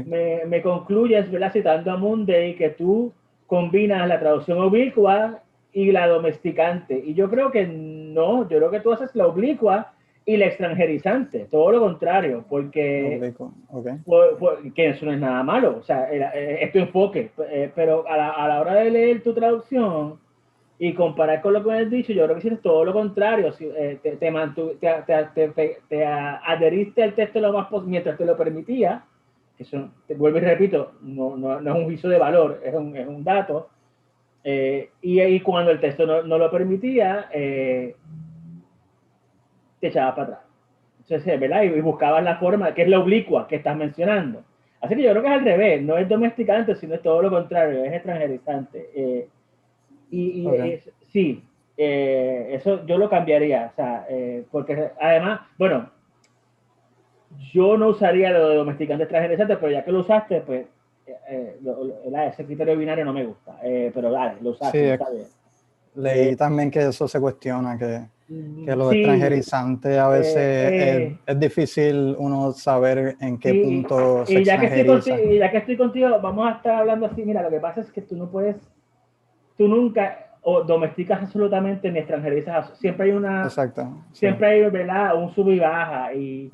S4: me concluyes, ¿verdad? Citando a Munday, que tú combinas la traducción oblicua y la domesticante. Y yo creo que no, yo creo que tú haces la oblicua y la extranjerizante, todo lo contrario, porque que eso no es nada malo, o sea, es tu enfoque, pero a la hora de leer tu traducción y comparar con lo que me has dicho, yo creo que hiciste todo lo contrario, te adheriste al texto lo más posible mientras te lo permitía. Eso, te vuelvo y repito, no es un juicio de valor, es un dato. Y cuando el texto no lo permitía, te echabas para atrás. Entonces, ¿verdad? Y buscabas la forma, que es la oblicua que estás mencionando. Así que yo creo que es al revés, no es domesticante, sino es todo lo contrario, es extranjerizante. Sí, eso yo lo cambiaría, o sea, porque además, bueno, yo no usaría lo de domesticante extranjerizante, pero ya que lo usaste, pues ese criterio binario no me gusta. Pero dale, lo usaste,
S2: Sí,
S4: está bien.
S2: leí también que eso se cuestiona, que los
S4: Sí,
S2: extranjerizantes a veces es difícil uno saber en qué punto se extranjeriza.
S4: Ya que estoy contigo, vamos a estar hablando así. Mira, lo que pasa es que tú nunca domesticas absolutamente ni extranjerizas. Siempre hay
S2: Exacto.
S4: siempre hay, ¿verdad? Un sub y baja y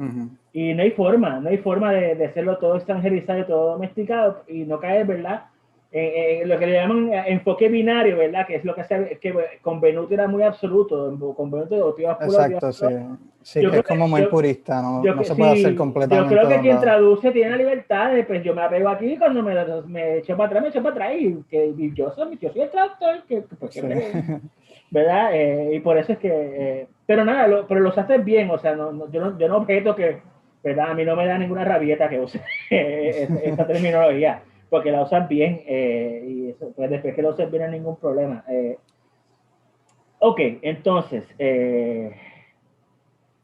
S4: no hay forma de hacerlo todo extranjerizado y todo domesticado y no caer, ¿verdad? Lo que le llaman enfoque binario, ¿verdad? Que es lo que hace que con Benutto era muy absoluto, con Benutto
S2: Exacto, sí. Sí, que es como muy purista, no se puede hacer completamente.
S4: Yo creo que quien traduce tiene la libertad de, pues yo me apego aquí cuando me echo para atrás, me echo para atrás y yo soy el traductor, ¿verdad? Y por eso es que, pero nada, pero los haces bien, o sea, yo no objeto que, ¿verdad? A mí no me da ninguna rabieta que use esa terminología, porque la usan bien y eso, pues después que lo uses bien no hay ningún problema. Ok, entonces,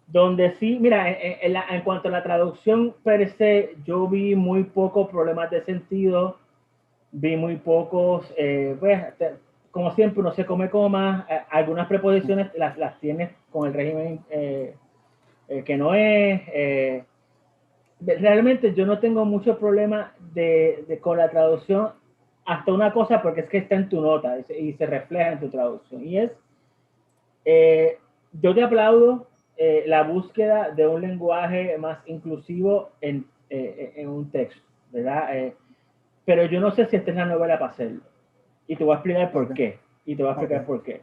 S4: donde sí, mira, en cuanto a la traducción per se, yo vi muy pocos problemas de sentido, vi muy pocos, pues, como siempre, uno se come comas, algunas preposiciones las tienes con el régimen que no es. Realmente yo no tengo mucho problema con la traducción hasta una cosa, porque es que está en tu nota y se refleja en tu traducción. Y es, yo te aplaudo la búsqueda de un lenguaje más inclusivo en un texto, ¿verdad? Pero yo no sé si esta es la novela para hacerlo. Y te voy a explicar por qué. Por qué.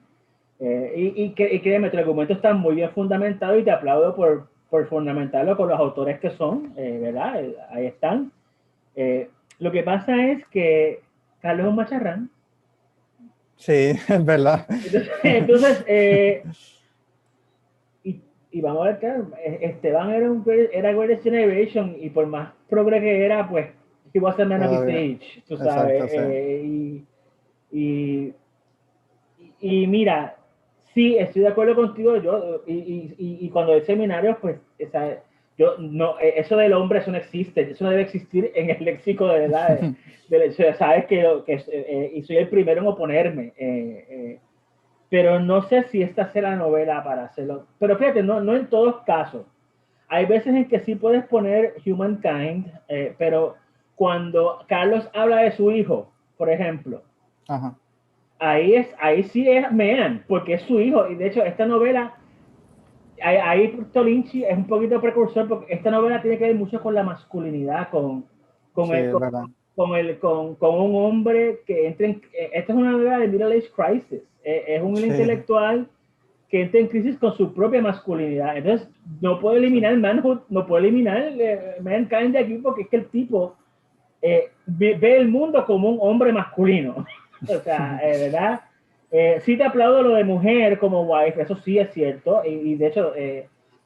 S4: Y créeme, tu argumento está muy bien fundamentado y te aplaudo por fundamentarlo con los autores que son, ¿verdad? Ahí están. Lo que pasa es que Carlos es un macharrán.
S2: Sí, es verdad.
S4: Entonces y vamos a ver, claro, Esteban era Greatest Generation y por más progre que era, pues, he was a man of his age, tú sabes.
S2: Exacto, sí.
S4: Y mira, sí, estoy de acuerdo contigo, y cuando hay seminarios, pues, yo no, eso del hombre, eso no existe, eso no debe existir en el léxico de verdad. Sabes y soy el primero en oponerme. Pero no sé si esta sea la novela para hacerlo. Pero fíjate, no en todos casos. Hay veces en que sí puedes poner humankind, pero cuando Carlos habla de su hijo, por ejemplo,
S2: Ajá.
S4: ahí sí es man, porque es su hijo. Y de hecho, esta novela, ahí Tollinchi es un poquito precursor, porque esta novela tiene que ver mucho con la masculinidad,
S2: Sí, es verdad.
S4: con un hombre que entra en... Esta es una novela de Middle Age Crisis. Es un intelectual que entra en crisis con su propia masculinidad. Entonces, no puedo eliminar manhood, no puedo eliminar mankind de aquí, porque es que el tipo ve el mundo como un hombre masculino. O sea, ¿verdad? Sí te aplaudo lo de mujer como wife, eso sí es cierto, y de hecho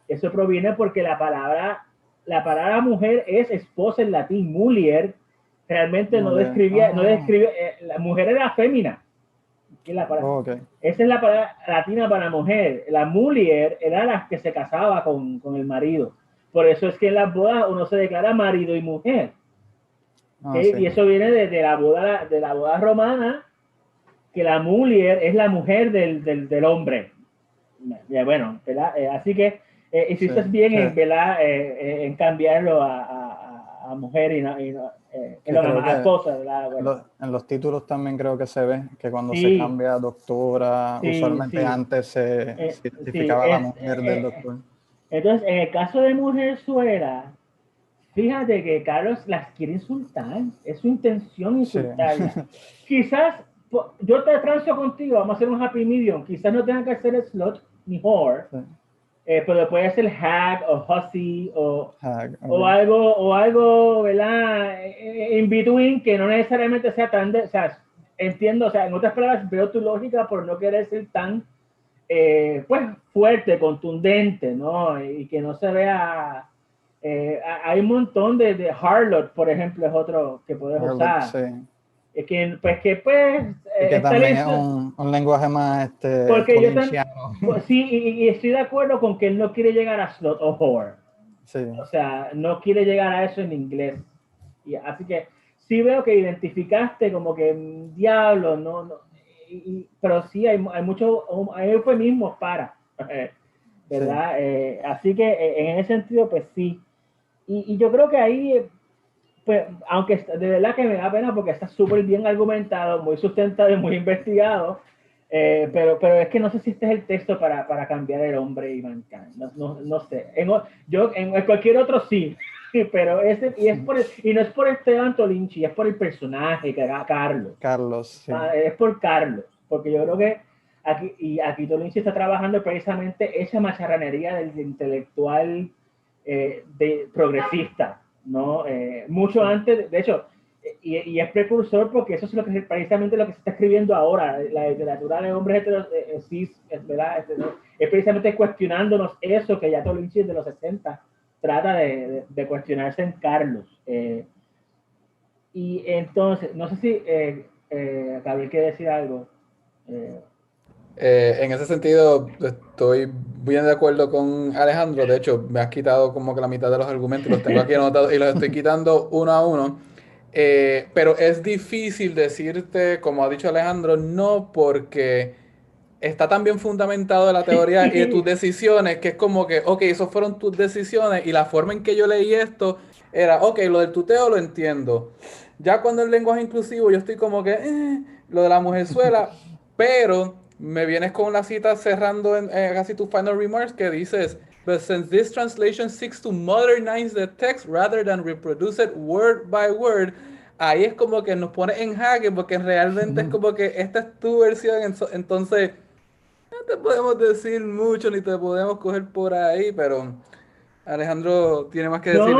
S4: eso proviene porque la palabra mujer es esposa en latín, mulier, realmente no describe, la mujer era fémina. Esa es la palabra latina para mujer. La mulier era la que se casaba con el marido. Por eso es que en las bodas uno se declara marido y mujer. Sí. Y eso viene de la boda romana, que la mulier es la mujer del hombre. Bueno, ¿verdad? Así que hiciste bien en cambiarlo a mujer y no a esposa, ¿verdad? Bueno.
S2: En los títulos también creo que se ve que cuando se cambia a doctora, usualmente antes se identificaba a la mujer del doctor.
S4: Entonces, en el caso de Mujerzuela, fíjate que Carlos las quiere insultar, es su intención insultarla. Quizás, yo te transo contigo, vamos a hacer un happy medium, quizás no tengan que hacer slut ni whore, pero puede ser hag o hussy o algo, ¿verdad? In between, que no necesariamente sea tan, o sea, entiendo, o sea, en otras palabras, veo tu lógica por no querer ser tan, pues, fuerte, contundente, ¿no? Y que no se vea... hay un montón de harlot, por ejemplo, es otro que puedes usar.
S2: Sí.
S4: Es que
S2: también es un lenguaje más
S4: porque yo sí, y estoy de acuerdo con que él no quiere llegar a slot o whore.
S2: Sí.
S4: O sea, no quiere llegar a eso en inglés. Y así que sí veo que identificaste como que diablo, pero sí hay hay eufemismos para, ¿verdad? Sí. Así que en ese sentido, pues sí. Y yo creo que ahí, pues, aunque de verdad que me da pena porque está súper bien argumentado, muy sustentado y muy investigado, pero es que no sé si este es el texto para cambiar el hombre y mankind. No sé. En cualquier otro sí, pero y no es por Esteban Tollinchi, es por el personaje, que era Carlos.
S2: Carlos, sí.
S4: Es por Carlos, porque yo creo que aquí Tollinchi está trabajando precisamente esa macharranería del intelectual progresista, ¿no? Mucho antes, de hecho, y es precursor porque eso es precisamente lo que se está escribiendo ahora, la literatura de hombres cis, ¿verdad? Es precisamente cuestionándonos eso que ya Tollinchi de los 60 trata de cuestionarse en Carlos. Y entonces, no sé si Gabriel quiere decir algo.
S3: En ese sentido, estoy bien de acuerdo con Alejandro. De hecho, me has quitado como que la mitad de los argumentos, los tengo aquí anotados y los estoy quitando uno a uno. Pero es difícil decirte, como ha dicho Alejandro, no, porque está tan bien fundamentado la teoría y de tus decisiones, que es como que, ok, esas fueron tus decisiones y la forma en que yo leí esto era, ok, lo del tuteo lo entiendo. Ya cuando el lenguaje inclusivo, yo estoy como que, lo de la mujerzuela, pero me vienes con la cita cerrando en casi tu final remarks que dices, but since this translation seeks to modernize the text rather than reproduce it word by word, ahí es como que nos pone en jaque porque realmente es como que esta es tu versión, entonces no te podemos decir mucho ni te podemos coger por ahí, pero Alejandro tiene más que decir.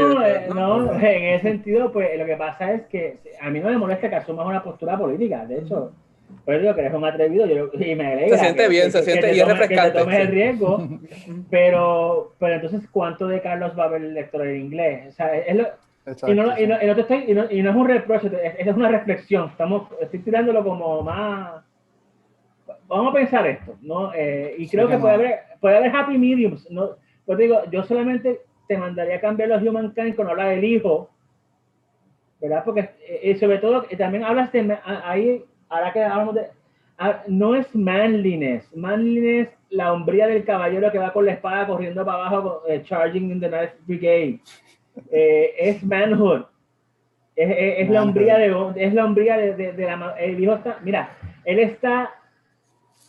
S4: No, en ese sentido, pues lo que pasa es que a mí no me molesta que asumas una postura política. De hecho, pues digo que eres un atrevido y me alegra.
S3: Se siente bien, se siente y es refrescante.
S4: Que te tomes el riesgo, pero entonces, ¿cuánto de Carlos va a haber el lector en inglés? O sea, exacto, y no es un reproche, es una reflexión. Estoy tirándolo como más. Vamos a pensar esto, ¿no? Y creo que puede haber happy mediums, ¿no? Pues digo, yo solamente te mandaría a cambiar los humankind cuando habla del hijo, ¿verdad? Porque sobre todo también hablas de ahí, ahora que hablamos de no es manliness, la hombría del caballero que va con la espada corriendo para abajo, charging in the Knife Brigade, es manhood, es la hombría de la, el hijo está, mira, él está,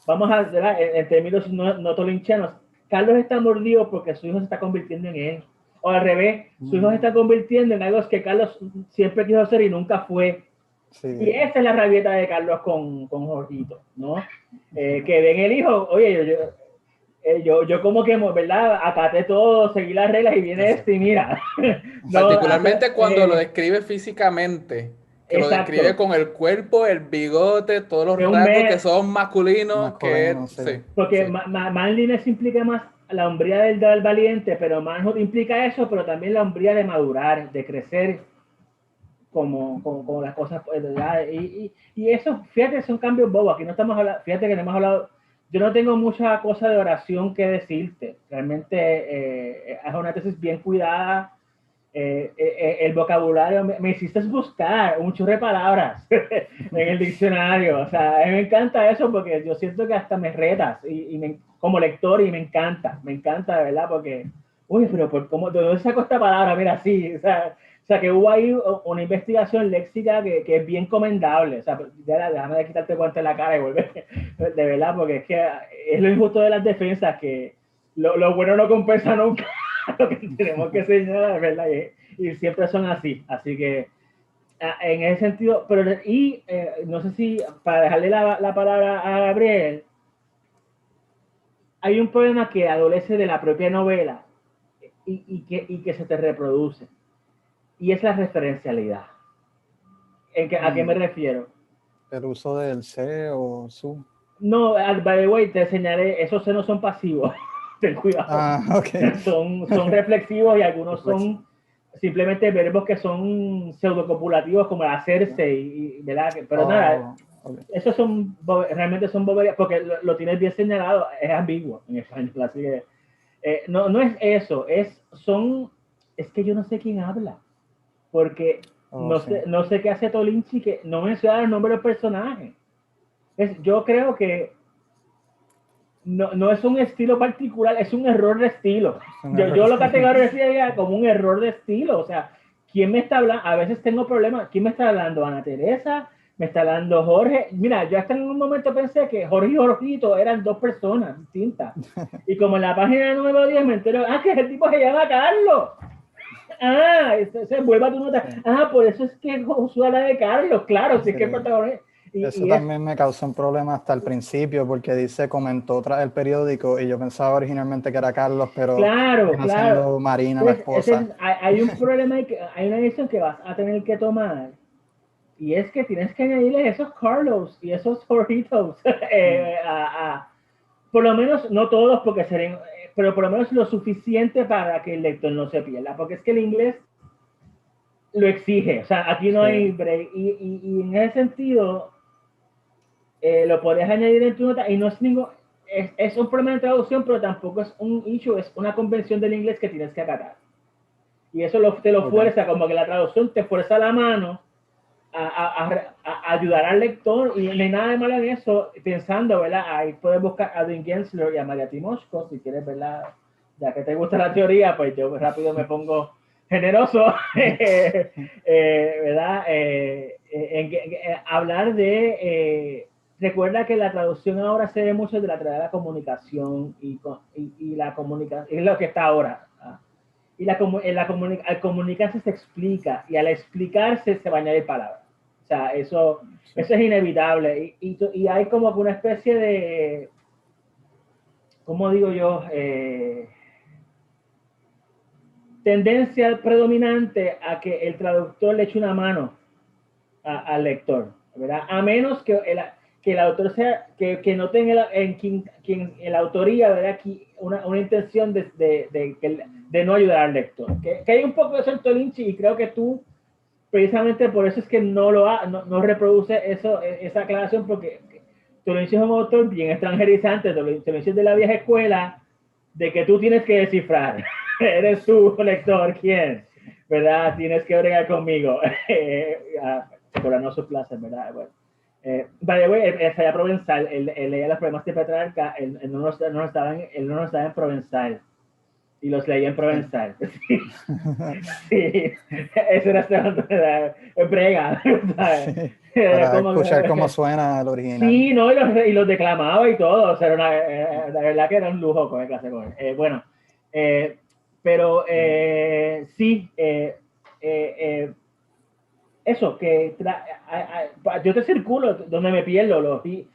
S4: vamos a ver, en términos no tolinchianos, Carlos está mordido porque su hijo se está convirtiendo en él. O al revés, su hijo se está convirtiendo en algo que Carlos siempre quiso ser y nunca fue. Sí. Y esa es la rabieta de Carlos con Jorgito, ¿no? Que ven el hijo, oye, yo como que, ¿verdad? Acaté todo, seguí las reglas y viene este y mira.
S3: Particularmente cuando lo describe físicamente. Que exacto. Lo describe con el cuerpo, el bigote, todos los rasgos que son masculinos.
S4: Sí. Porque sí. Manliness implica más la hombría del valiente, pero manhood implica eso, pero también la hombría de madurar, de crecer como las cosas. Y eso, fíjate, son cambios bobos. Aquí no estamos hablando, fíjate que no hemos hablado. Yo no tengo mucha cosa de oración que decirte. Realmente es una tesis bien cuidada. El vocabulario, me hiciste buscar un chorro de palabras en el diccionario, o sea, a mí me encanta eso porque yo siento que hasta me retas como lector y me encanta de verdad porque, uy, pero ¿de dónde saco esta palabra? Mira, sí, o sea que hubo ahí una investigación léxica que es bien comendable, o sea, déjame de quitarte guante en la cara y volver, de verdad, porque es que es lo injusto de las defensas que lo bueno no compensa nunca lo que tenemos que señalar, ¿verdad? Y siempre son así que en ese sentido, pero no sé si para dejarle la palabra a Gabriel, hay un problema que adolece de la propia novela y que se te reproduce y es la referencialidad. ¿A qué me refiero?
S2: ¿El uso del se o su?
S4: No, by the way, te enseñaré, esos se no son pasivos. Ten cuidado.
S2: Okay.
S4: Son reflexivos y algunos son simplemente verbos que son pseudocopulativos como el hacerse ¿verdad? Pero nada, esos realmente son boberías porque lo tienes bien señalado, es ambiguo en español, así que no es eso, son es que yo no sé quién habla, porque no sé qué hace Tollinchi, que no menciona el nombre del personaje. Yo creo que no es un estilo particular, es un error de estilo. Yo lo categorizaría como un error de estilo. O sea, ¿quién me está hablando? A veces tengo problemas. ¿Quién me está hablando? ¿Ana Teresa? ¿Me está hablando Jorge? Mira, yo hasta en un momento pensé que Jorge y Jorgito eran dos personas distintas. Y como en la página número 10 me entero, que el tipo se llama Carlos. Se vuelve a tu nota. Por eso es que Josué habla de Carlos. Claro, si es que el protagonista.
S2: Eso también me causó un problema hasta el principio, porque dice comentó tras el periódico y yo pensaba originalmente que era Carlos, pero
S4: claro.
S2: Marina, la esposa.
S4: Hay un problema, hay una decisión que vas a tener que tomar, y es que tienes que añadirle esos Carlos y esos Jorgitos, por lo menos, no todos, porque serían, pero por lo menos lo suficiente para que el lector no se pierda, porque es que el inglés lo exige, o sea, aquí no hay break, y en ese sentido, lo podés añadir en tu nota y no es ningún... Es un problema de traducción, pero tampoco es un issue, es una convención del inglés que tienes que acatar. Y eso te lo fuerza, como que la traducción te fuerza la mano a ayudar al lector, y no hay nada de malo en eso, pensando, ¿verdad? Ahí puedes buscar a Dean Gensler y a María Timoshko, si quieres, ¿verdad? Ya que te gusta la teoría, pues yo rápido me pongo generoso, ¿verdad? Hablar de... recuerda que la traducción ahora se ve mucho de la teoría de la comunicación y la comunicación, es lo que está ahora. Y al comunicarse se explica, y al explicarse se va a añadir palabras. O sea, eso es inevitable. Y hay como una especie de, ¿cómo digo yo? Tendencia predominante a que el traductor le eche una mano al lector, ¿verdad? A menos que el autor sea, que no tenga quien la autoría, ¿verdad? Una intención de no ayudar al lector. Que hay un poco de eso en Tollinchi, y creo que tú, precisamente por eso es que no reproduce esa aclaración, porque Tollinchi es un autor bien extranjerizante. Tollinchi es de la vieja escuela, de que tú tienes que descifrar. Eres tu lector, ¿quién? ¿Verdad? Tienes que bregar conmigo. Por no sus clases, ¿verdad? Bueno. By the way, él sabía provenzal, él leía los poemas de Petrarca, él no estaba en provenzal, y los leía en provenzal. Sí. Eso era brega, ¿sabes?
S2: Para escuchar cómo suena el original.
S4: Sí, no, y los declamaba y todo, o sea, la verdad que era un lujo con el clase con él. Bueno, pero sí, eso, que yo te circulo donde me pierdo, he,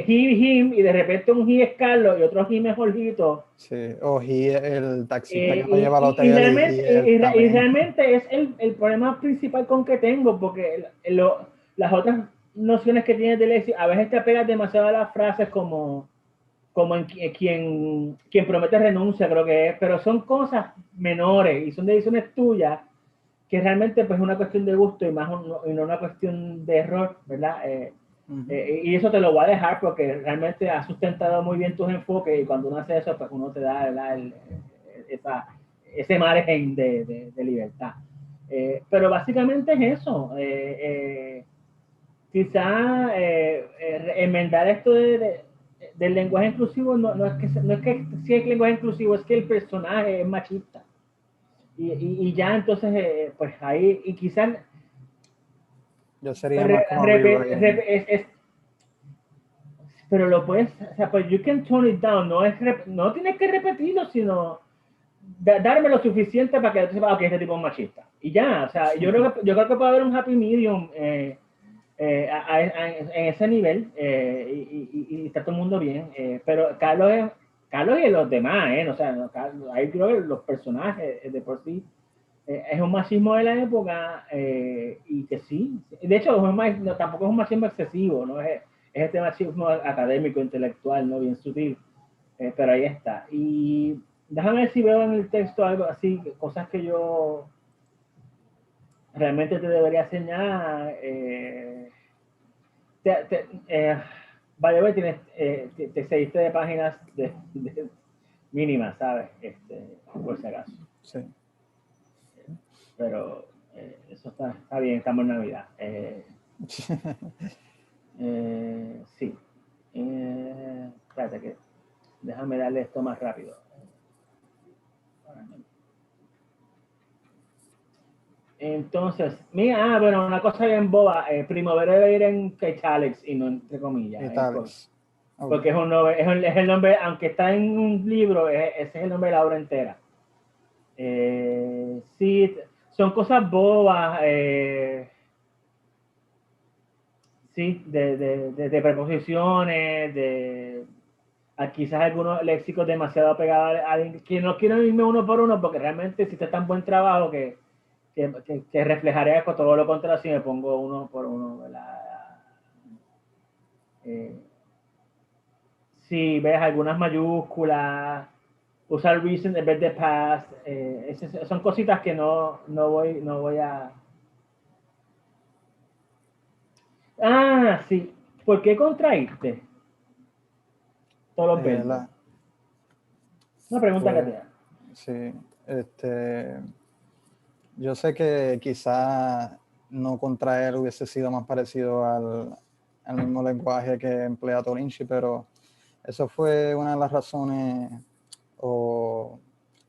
S4: him, y de repente un he es Carlos y otro him es Jorgito.
S2: Sí, o he, el taxista que lo lleva al hotel.
S4: Y realmente es el problema principal con que tengo, porque las otras nociones que tienes de léxico, a veces te apegas demasiado a las frases como en quien promete renuncia, creo que es, pero son cosas menores y son decisiones tuyas, que realmente pues es una cuestión de gusto y no una cuestión de error, ¿verdad? Y eso te lo voy a dejar, porque realmente ha sustentado muy bien tus enfoques, y cuando uno hace eso, pues uno te da, ¿verdad? Ese margen de libertad. Pero básicamente es eso. Quizá enmendar esto del lenguaje inclusivo no es que sí es lenguaje inclusivo, es que el personaje es machista. Y ya entonces, pues ahí, y quizás
S2: yo sería más como
S4: pero lo puedes, o sea, pues you can tone it down, no tienes que repetirlo, sino darme lo suficiente para que tú sepas, ok, este tipo es machista. Y ya, o sea, yo creo que puede haber un happy medium en ese nivel, y está todo el mundo bien, pero Carlos y los demás, o sea, ahí creo que los personajes de por sí, es un machismo de la época, y que sí, de hecho tampoco es un machismo excesivo, ¿no? Es este machismo académico, intelectual, ¿no? Bien sutil, pero ahí está. Y déjame ver si veo en el texto algo así, cosas que yo realmente te debería señalar. Vale, tienes, te seguiste de páginas mínimas, ¿sabes? Por si acaso.
S2: Sí.
S4: pero eso está bien, estamos en Navidad. Sí. Espérate que déjame darle esto más rápido. Entonces, mira, bueno, una cosa bien boba, Primo Vere debe ir en italics y no entre comillas.
S2: Italics.
S4: Porque es el nombre, aunque está en un libro, ese es el nombre de la obra entera. Sí, son cosas bobas, sí, de preposiciones, quizás algunos léxicos demasiado pegados que no quiero irme uno por uno porque realmente hiciste tan buen trabajo que reflejaré con todo lo contrario si me pongo uno por uno, ¿verdad? Sí, ves algunas mayúsculas, usar recent en vez de past, son cositas que no voy a... Ah, sí. ¿Por qué contraíste todos los verbos? Una pregunta que te da.
S2: Sí, yo sé que quizá no contraer hubiese sido más parecido al mismo lenguaje que emplea Tollinchi, pero eso fue una de las razones o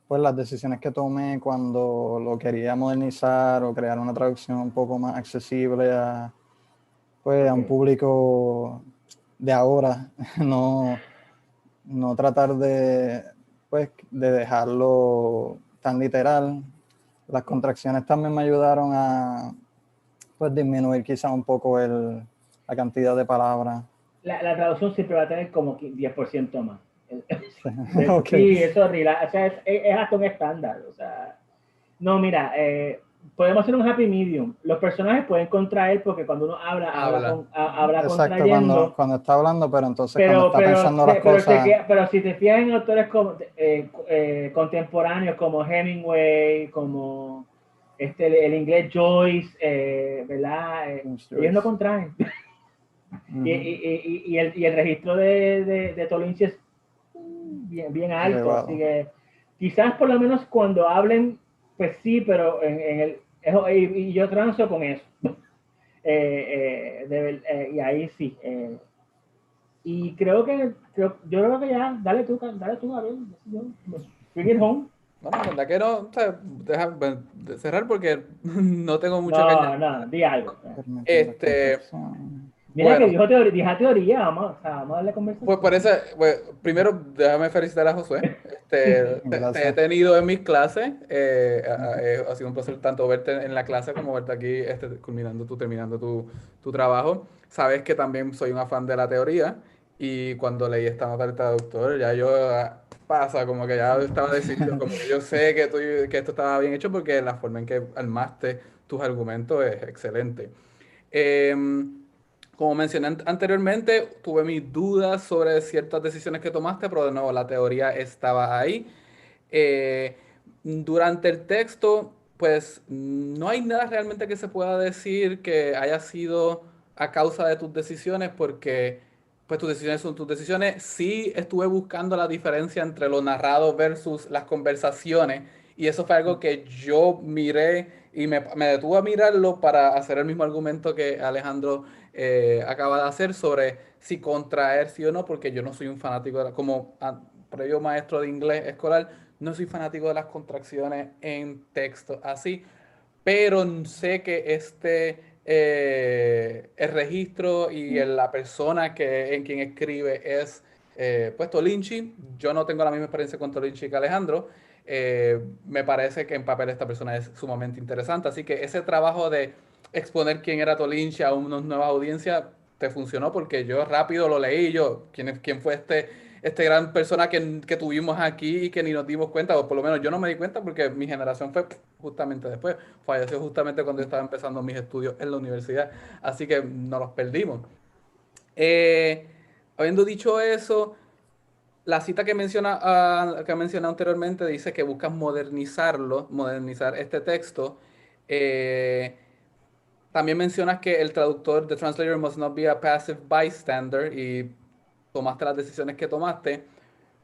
S2: pues las decisiones que tomé cuando lo quería modernizar o crear una traducción un poco más accesible a un público de ahora, no tratar de dejarlo tan literal. Las contracciones también me ayudaron a disminuir quizá un poco la cantidad de palabras.
S4: La traducción siempre va a tener como 10% más.
S2: Okay.
S4: Sí, eso es o sea, es hasta un estándar. O sea, no, mira, podemos hacer un happy medium. Los personajes pueden contraer porque cuando uno habla
S2: exacto,
S4: contrayendo.
S2: cuando está hablando, pero entonces cuando está pensando las cosas.
S4: Pero si te fijas en autores contemporáneos como Hemingway, como el inglés Joyce, ¿verdad? Ellos no contraen. Y el registro de Tollinchi es bien alto, elevado. Así que quizás por lo menos cuando hablen, pues sí, pero y yo transo con eso. Y ahí sí. Y yo creo que ya, dale tú, Gabriel. Bring it home.
S3: No, la verdad que no, o sea, deja cerrar porque no tengo mucho que añadir.
S4: No, di algo. Mira
S3: bueno,
S4: que dijo teoría, vamos a darle conversación.
S3: Pues por eso, primero déjame felicitar a Josué. Te he tenido en mis clases. Ha sido un placer tanto verte en la clase como verte aquí terminando tu trabajo. Sabes que también soy un afán de la teoría y cuando leí esta nota del traductor, ya yo pasa como que ya estaba decidido, como que yo sé que esto estaba bien hecho porque la forma en que armaste tus argumentos es excelente. Como mencioné anteriormente, tuve mis dudas sobre ciertas decisiones que tomaste, pero de nuevo la teoría estaba ahí. Durante el texto, pues no hay nada realmente que se pueda decir que haya sido a causa de tus decisiones, porque pues tus decisiones son tus decisiones. Sí estuve buscando la diferencia entre lo narrado versus las conversaciones, y eso fue algo que yo miré y me detuve a mirarlo para hacer el mismo argumento que Alejandro acaba de hacer sobre si contraer sí o no, porque yo no soy un fanático, como previo maestro de inglés escolar, no soy fanático de las contracciones en texto así, pero sé que el registro y la persona en quien escribe es pues Tollinchi. Yo no tengo la misma experiencia con Tollinchi que Alejandro. Me parece que en papel esta persona es sumamente interesante, así que ese trabajo de exponer quién era Tollinchi a una nueva audiencia te funcionó porque yo rápido lo leí, quién fue este gran persona que tuvimos aquí y que ni nos dimos cuenta, o por lo menos yo no me di cuenta porque mi generación fue justamente después, falleció justamente cuando yo estaba empezando mis estudios en la universidad, así que nos los perdimos. Habiendo dicho eso, la cita que mencioné anteriormente dice que buscas modernizar este texto. También mencionas que el traductor, the translator must not be a passive bystander, y tomaste las decisiones que tomaste.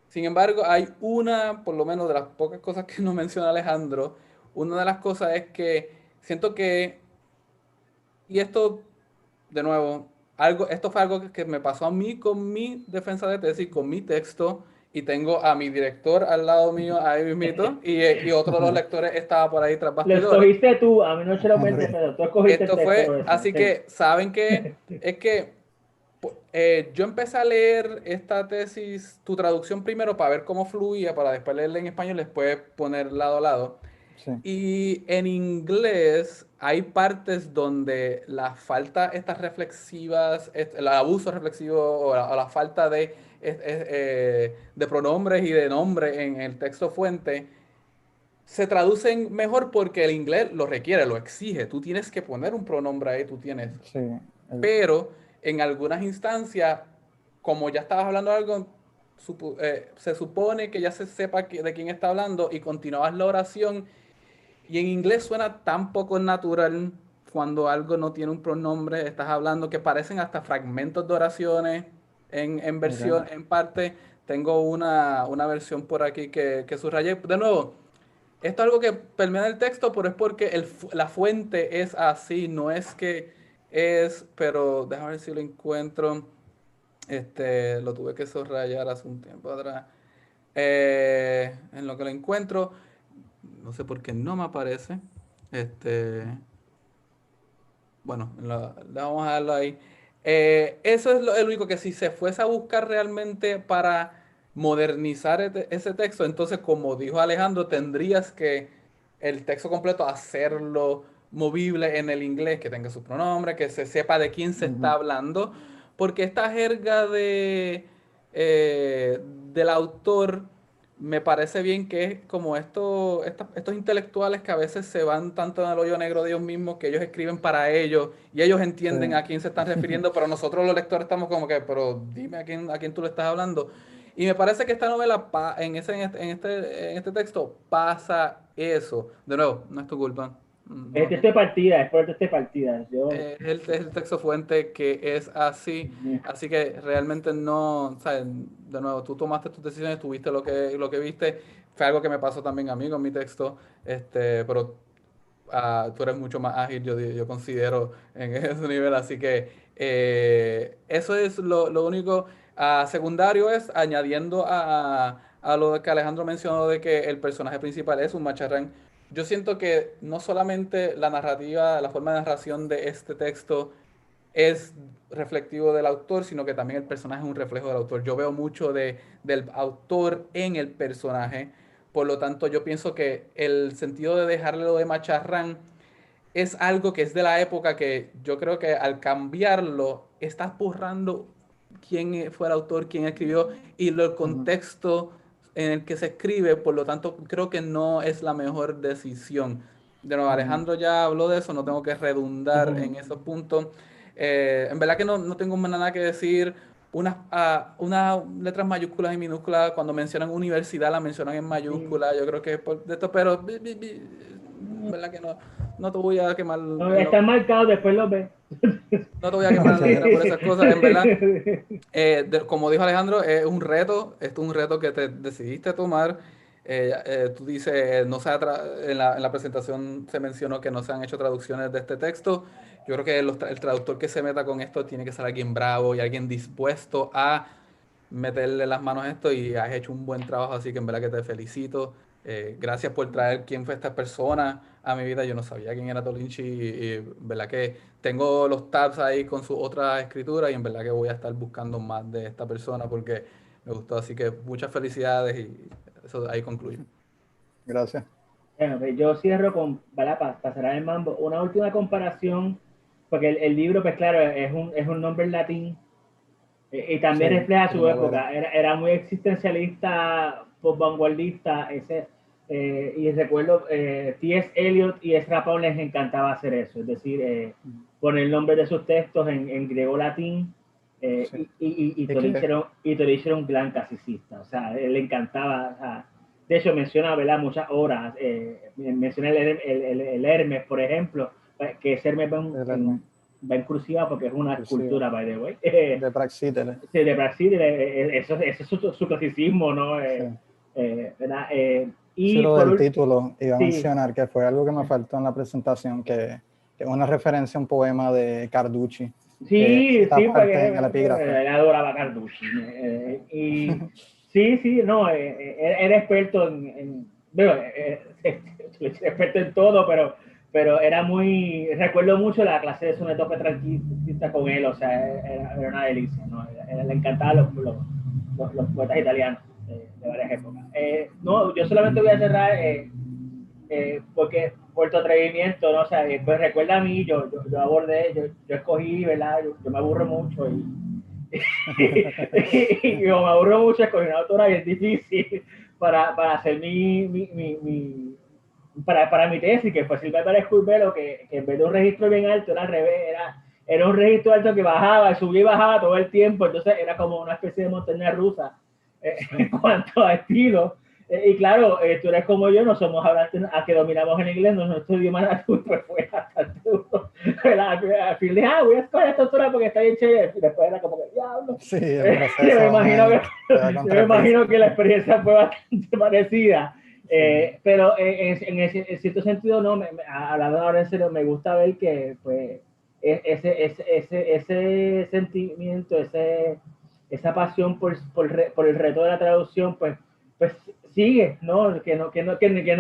S3: Sin embargo, hay por lo menos de las pocas cosas que nos menciona Alejandro, una de las cosas es que siento que, y esto, de nuevo, esto fue algo que me pasó a mí con mi defensa de tesis, con mi texto, y tengo a mi director al lado mío, ahí mismito, y otro de los lectores estaba por ahí tras
S4: Lo
S3: bastidores.
S4: escogiste tú, a mí no se lo mente, pero tú escogiste
S3: Esto
S4: el texto.
S3: fue, así que, ¿saben qué? Es que yo empecé a leer esta tesis, tu traducción primero para ver cómo fluía, para después leerla en español, después poner lado a lado.
S2: Sí.
S3: Y en inglés hay partes donde la falta, estas reflexivas, el abuso reflexivo o la falta de pronombres y de nombre en el texto fuente se traducen mejor porque el inglés lo requiere, lo exige. Tú tienes que poner un pronombre ahí, tú tienes.
S2: Sí.
S3: Pero en algunas instancias, como ya estabas hablando de algo, se supone que ya se sepa de quién está hablando y continuabas la oración. Y en inglés suena tan poco natural cuando algo no tiene un pronombre, estás hablando que parecen hasta fragmentos de oraciones en versión,
S2: Okay.
S3: en parte. Tengo una versión por aquí que subrayé. De nuevo, esto es algo que permea el texto, pero es porque la fuente es así, no es que es, pero déjame ver si lo encuentro. Lo tuve que subrayar hace un tiempo atrás. En lo que lo encuentro, no sé por qué no me aparece. Bueno, vamos a darlo ahí. Eso es el único que si se fuese a buscar realmente para modernizar ese texto, entonces como dijo Alejandro, tendrías que el texto completo hacerlo movible en el inglés, que tenga su pronombre, que se sepa de quién se está hablando, porque esta jerga eh, del autor me parece bien que es como estos intelectuales que a veces se van tanto en el hoyo negro de ellos mismos que ellos escriben para ellos y ellos entienden
S2: Sí.
S3: a quién se están refiriendo, pero nosotros los lectores estamos como que, pero dime a quién tú le estás hablando. Y me parece que esta novela, en este texto, pasa eso. De nuevo, no es tu culpa.
S4: Es
S3: No,
S4: texto de partida, es por el texto de partida. Yo,
S3: es el texto fuente que es así, así que realmente no, ¿sabes? De nuevo, tú tomaste tus decisiones, tuviste lo que viste, fue algo que me pasó también a mí con mi texto, pero tú eres mucho más ágil, yo considero, en ese nivel, así que eso es lo único. Secundario es añadiendo a lo que Alejandro mencionó de que el personaje principal es un macharrán. Yo siento que no solamente la narrativa, la forma de narración de este texto es reflectivo del autor, sino que también el personaje es un reflejo del autor. Yo veo mucho del autor en el personaje, por lo tanto yo pienso que el sentido de dejarle lo de macharrán es algo que es de la época que yo creo que al cambiarlo estás borrando quién fue el autor, quién escribió y el contexto en el que se escribe, por lo tanto creo que no es la mejor decisión. De nuevo, Alejandro ya habló de eso, no tengo que redundar en esos puntos. En verdad que no tengo nada que decir. Unas letras mayúsculas y minúsculas, cuando mencionan universidad, la mencionan en mayúscula. Yo creo que es por de esto, pero en verdad que no te voy a quemar.
S4: no, están marcados, después los ves.
S3: No te voy a quemar la vida por esas cosas, en verdad. Como dijo Alejandro, es un reto, esto es un reto que te decidiste tomar. Tú dices, no en la presentación se mencionó que no se han hecho traducciones de este texto. Yo creo que el traductor que se meta con esto tiene que ser alguien bravo y alguien dispuesto a meterle las manos a esto y has hecho un buen trabajo, así que en verdad que te felicito. Gracias por traer quién fue esta persona a mi vida. Yo no sabía quién era Tollinchi y en verdad que tengo los tabs ahí con su otra escritura y en verdad que voy a estar buscando más de esta persona porque me gustó. Así que muchas felicidades y eso ahí concluyo.
S2: Gracias.
S4: Bueno, pues yo cierro con, para cerrar el mambo, una última comparación, porque el libro, pues claro, es un nombre en latín y también
S2: Sí,
S4: refleja su
S2: Primo Vere.
S4: época. Era muy existencialista, vanguardista, y recuerdo T.S. Eliot y Ezra Pound les encantaba hacer eso, es decir, poner el nombre de sus textos en griego-latín,
S2: Sí.
S4: y
S2: Es que,
S4: Tollinchi era un gran clasicista, o sea, él le encantaba, o sea, de hecho menciona, ¿verdad?, muchas obras, menciona el Hermes, por ejemplo, que ese Hermes va en cursiva porque es una
S2: inclusive,
S4: escultura, by the way.
S2: de Praxíteles.
S4: Sí, de Brasil, eso es su clasicismo, ¿no?
S2: Sí.
S4: ¿Verdad?
S2: Y sí, lo del título iba a
S4: sí.
S2: mencionar que fue algo que me faltó en la presentación, que es una referencia a un poema de Carducci.
S4: Sí, sí, porque
S2: en el epígrafe.
S4: él adoraba Carducci. Y sí, no, era experto bueno, experto en todo, pero era recuerdo mucho la clase de sonetos petrarquista con él, o sea, era una delicia, ¿no? Le encantaban los poetas italianos de varias épocas. No, yo solamente voy a cerrar porque por tu atrevimiento, ¿no? O sea, pues recuerda a mí, yo abordé, yo escogí, ¿verdad? Yo me aburro mucho y yo me aburro mucho, escogí una autora y es difícil para hacer para mi tesis, que fue Silvia Pérez Curbelo, que en vez de un registro bien alto, era al revés, era un registro alto que bajaba, subía y bajaba todo el tiempo, entonces era como una especie de montaña rusa en cuanto a estilo. Y claro, tú eres como yo, no somos hablantes a que dominamos el inglés, no nuestro idioma natural, pues fue bastante duro. Al fin dije, voy a escoger esta autora porque está bien chévere, y después era como que, diablo.
S2: Sí, el proceso
S4: yo me imagino que la experiencia fue bastante parecida. Pero en cierto sentido, no, hablando ahora en serio, me gusta ver que pues, ese sentimiento, esa pasión por el reto de la traducción, pues sigue, ¿no? Que no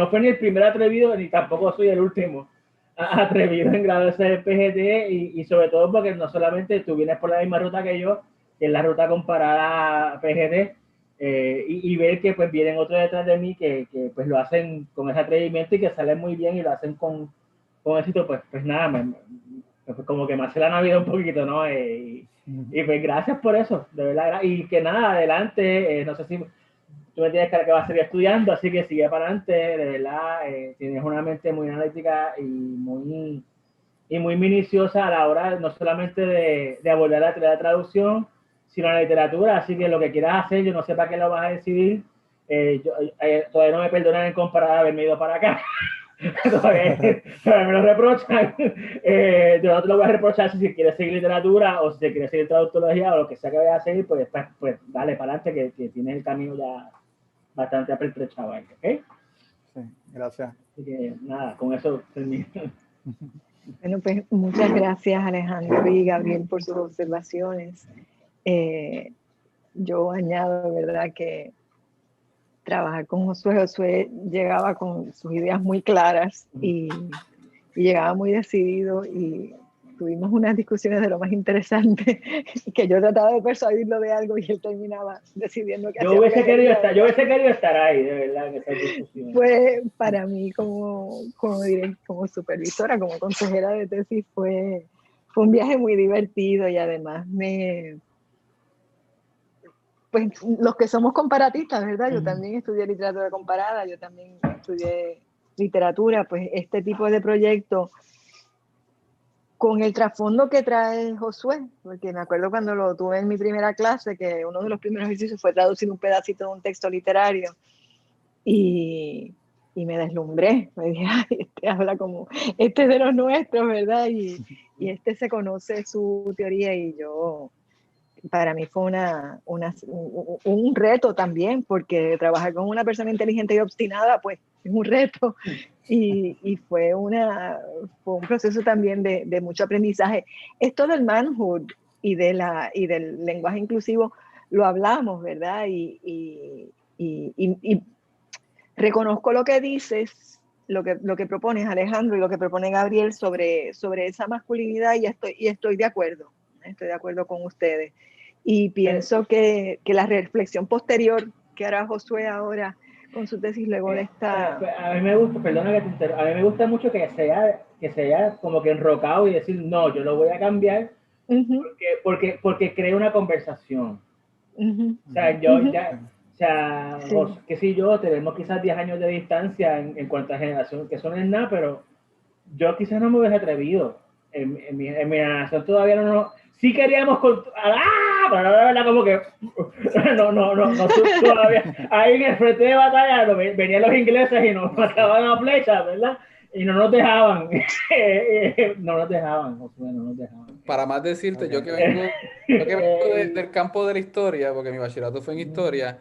S4: fue ni el primer atrevido, ni tampoco soy el último atrevido en grado de ser PGT, y sobre todo porque no solamente tú vienes por la misma ruta que yo, que es la ruta comparada a PGT, y ver que pues vienen otros detrás de mí que pues lo hacen con ese atrevimiento y que salen muy bien y lo hacen con éxito, pues nada, pues como que me hace la Navidad un poquito, ¿no? Y pues gracias por eso, de verdad, y que nada, adelante, no sé si tú me tienes que vas a seguir estudiando, así que sigue para adelante, de verdad, tienes una mente muy analítica y muy minuciosa a la hora no solamente de abordar la traducción, sino la literatura, así que lo que quieras hacer, yo no sé para qué lo vas a decidir, todavía no me perdonan en comparar a haberme ido para acá, todavía me lo reprochan, yo no te lo voy a reprochar si quieres seguir literatura o si quieres seguir traductología o lo que sea que vayas a seguir, pues dale para adelante que tienes el camino ya bastante apertrechado ahí, ¿ok?
S2: Sí, gracias.
S4: Así que nada, con eso termino.
S1: Bueno, pues muchas gracias Alejandro y Gabriel por sus observaciones. Yo añado, ¿verdad?, que trabajar con Josué llegaba con sus ideas muy claras y llegaba muy decidido, y tuvimos unas discusiones de lo más interesantes, que yo trataba de persuadirlo de algo y él terminaba decidiendo que
S4: yo hubiese querido estar ahí, de verdad, en esa discusión.
S1: Fue para mí como supervisora, como consejera de tesis, fue un viaje muy divertido, y además pues los que somos comparatistas, ¿verdad? Yo también estudié literatura comparada, yo también estudié literatura, pues este tipo de proyecto con el trasfondo que trae Josué, porque me acuerdo cuando lo tuve en mi primera clase, que uno de los primeros ejercicios fue traducir un pedacito de un texto literario, y me deslumbré, me dije, ay, habla como, es de los nuestros, ¿verdad? Y se conoce su teoría, y para mí fue un reto también, porque trabajar con una persona inteligente y obstinada, pues es un reto, y fue un proceso también de mucho aprendizaje. Esto del manhood y del lenguaje inclusivo lo hablamos, ¿verdad? Y reconozco lo que dices, lo que propones, Alejandro, y lo que propone Gabriel sobre esa masculinidad, y estoy de acuerdo con ustedes. Y pienso que la reflexión posterior que hará Josué ahora con su tesis luego de esta...
S4: A mí me gusta, perdona que te interrumpa, a mí me gusta mucho que sea como que enrocado y decir, no, yo lo voy a cambiar, porque crea una conversación. O sea, sí, qué sé yo, tenemos quizás 10 años de distancia en cuanto a generación, que eso no es nada, pero yo quizás no me hubiese atrevido. En mi generación todavía no. Sí queríamos. Pero la verdad, como que. No, todavía. Ahí en el frente de batalla venían los ingleses y nos mataban a flechas, ¿verdad? Y no nos dejaban. No nos dejaban.
S3: Para más decirte, yo que vengo del campo de la historia, porque mi bachillerato fue en historia,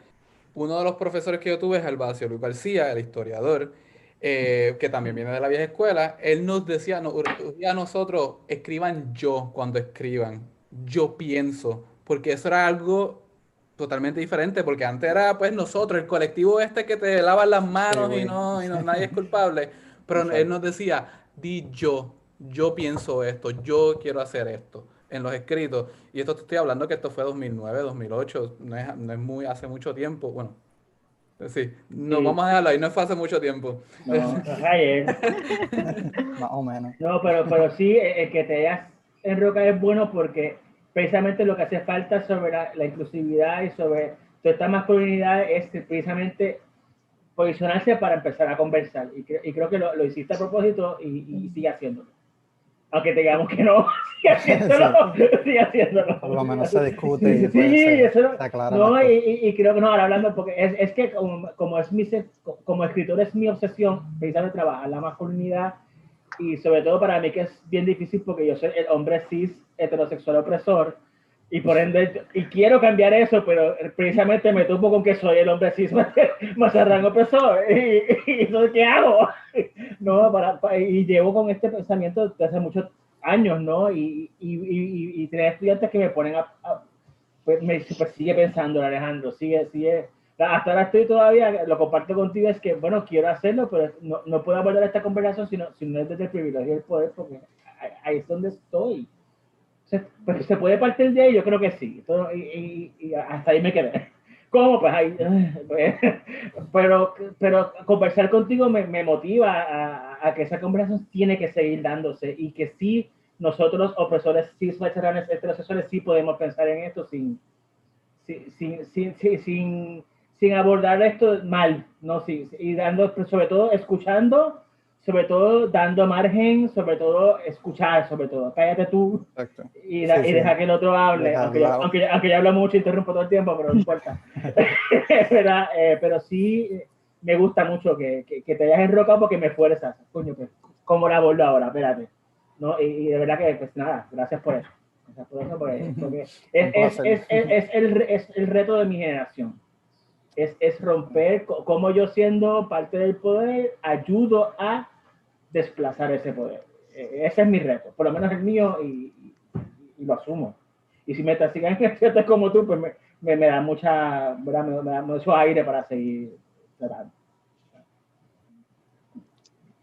S3: uno de los profesores que yo tuve es Albacio Luis García, el historiador, que también viene de la vieja escuela. Él nos decía a nosotros, escriban yo cuando escriban, yo pienso, porque eso era algo totalmente diferente, porque antes era pues nosotros, el colectivo este que te lavan las manos
S2: Sí,
S3: y no nadie es culpable, pero él
S2: exacto.
S3: nos decía, di yo pienso esto, yo quiero hacer esto en los escritos. Y esto te estoy hablando que esto fue 2009, 2008, no es muy hace mucho tiempo. Bueno, sí, no,
S4: Sí,
S3: vamos a dejarlo ahí, no fue hace mucho tiempo.
S4: no, no es ayer.
S2: Más o menos.
S4: No, pero sí, el que te hayas enrocado es bueno porque precisamente lo que hace falta sobre la inclusividad y sobre toda esta masculinidad es precisamente posicionarse para empezar a conversar. Y creo que lo hiciste a propósito y sigue haciéndolo. Aunque te digamos que no, sigue haciéndolo, sigue haciéndolo.
S2: Por lo menos se discute y
S4: Sí,
S2: pues
S4: eso
S2: se aclara
S4: no,
S2: las cosas.
S4: y creo que no, ahora hablando, porque es que como escritor es mi obsesión, precisamente trabajar la masculinidad y sobre todo para mí que es bien difícil porque yo soy el hombre cis heterosexual opresor y por ende, y quiero cambiar eso, pero precisamente me topo con que soy el hombre cis mazarrán opresor. ¿Y eso qué hago? No, y llevo con este pensamiento desde hace muchos años, ¿no? Y tener estudiantes que me ponen pues sigue pensando, Alejandro, sigue. Hasta ahora estoy todavía, lo comparto contigo, es que, bueno, quiero hacerlo, pero no puedo abordar esta conversación si no es desde el privilegio y el poder, porque ahí es donde estoy. Pues se puede partir de ahí, yo creo que sí. Y hasta ahí me quedé. ¿Cómo? Pues ahí. Pues, pero conversar contigo me motiva a que esa conversación tiene que seguir dándose y que sí, nosotros, opresores cis veteranos heterosexuales, sí podemos pensar en esto sin abordar esto mal, ¿no? Sí, y dando, sobre todo, escuchando, sobre todo, dando margen, sobre todo, escuchar, sobre todo. Cállate tú
S2: Exacto.
S4: y
S2: Sí, sí.
S4: deja que el otro hable,
S2: Dejarla.
S4: aunque yo hablo mucho y interrumpo todo el tiempo, pero no importa. Pero sí me gusta mucho que te hayas enrocado porque me fuerzas. Coño, pues, ¿cómo la abordo ahora? Espérate. ¿No? Y de verdad que, pues nada, gracias por eso. Gracias por eso, porque es el reto de mi generación. Es romper cómo yo siendo parte del poder ayudo a desplazar ese poder. Ese es mi reto, por lo menos el mío y lo asumo. Y si me siguen gente como tú, pues me da me da mucho aire para seguir tratando.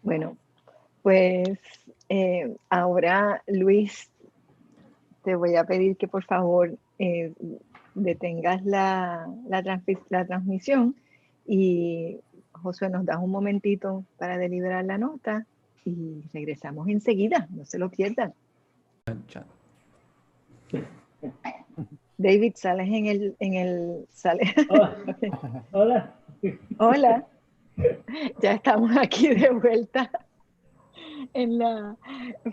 S1: Bueno, pues ahora, Luis, te voy a pedir que por favor detengas la transmisión y Josué, nos das un momentito para deliberar la nota y regresamos enseguida, no se lo pierdan. David, sales sale.
S4: Hola.
S1: Hola, ya estamos aquí de vuelta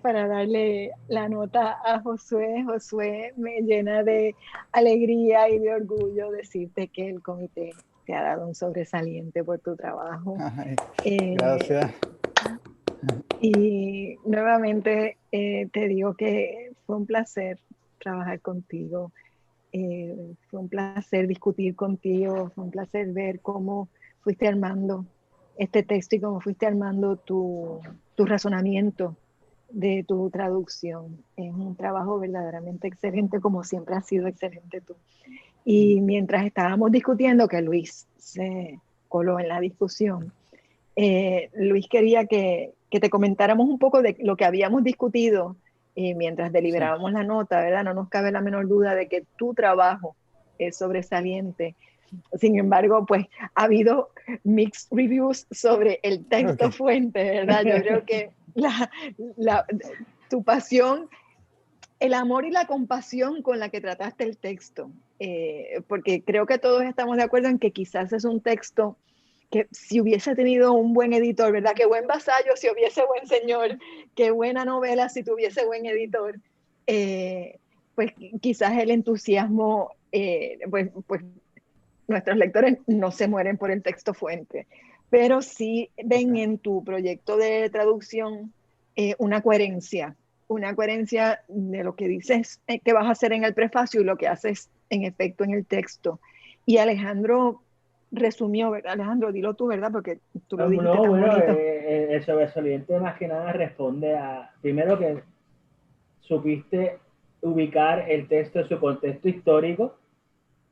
S1: para darle la nota a Josué. Josué, me llena de alegría y de orgullo decirte que el comité te ha dado un sobresaliente por tu trabajo.
S2: Ay, gracias.
S1: Y nuevamente te digo que fue un placer trabajar contigo. Fue un placer discutir contigo, fue un placer ver cómo fuiste armando este texto y cómo fuiste armando tu razonamiento de tu traducción. Es un trabajo verdaderamente excelente, como siempre has sido excelente tú. Y mientras estábamos discutiendo, que Luis se coló en la discusión, Luis quería que te comentáramos un poco de lo que habíamos discutido mientras deliberábamos la nota, ¿verdad? No nos cabe la menor duda de que tu trabajo es sobresaliente. Sin embargo, pues ha habido mixed reviews sobre el texto fuente, ¿verdad? Yo creo que tu pasión, el amor y la compasión con la que trataste el texto, porque creo que todos estamos de acuerdo en que quizás es un texto que si hubiese tenido un buen editor, ¿verdad? Qué buen vasallo si hubiese buen señor, qué buena novela si tuviese buen editor, pues quizás el entusiasmo, pues nuestros lectores no se mueren por el texto fuente, pero sí ven en tu proyecto de traducción una coherencia de lo que dices que vas a hacer en el prefacio y lo que haces en efecto en el texto. Y Alejandro resumió, ¿verdad, Alejandro? Dilo tú, ¿verdad? Porque tú lo dijiste
S4: No,
S1: tan
S4: bueno,
S1: bonito.
S4: el sobresaliente más que nada responde a, primero que supiste ubicar el texto en su contexto histórico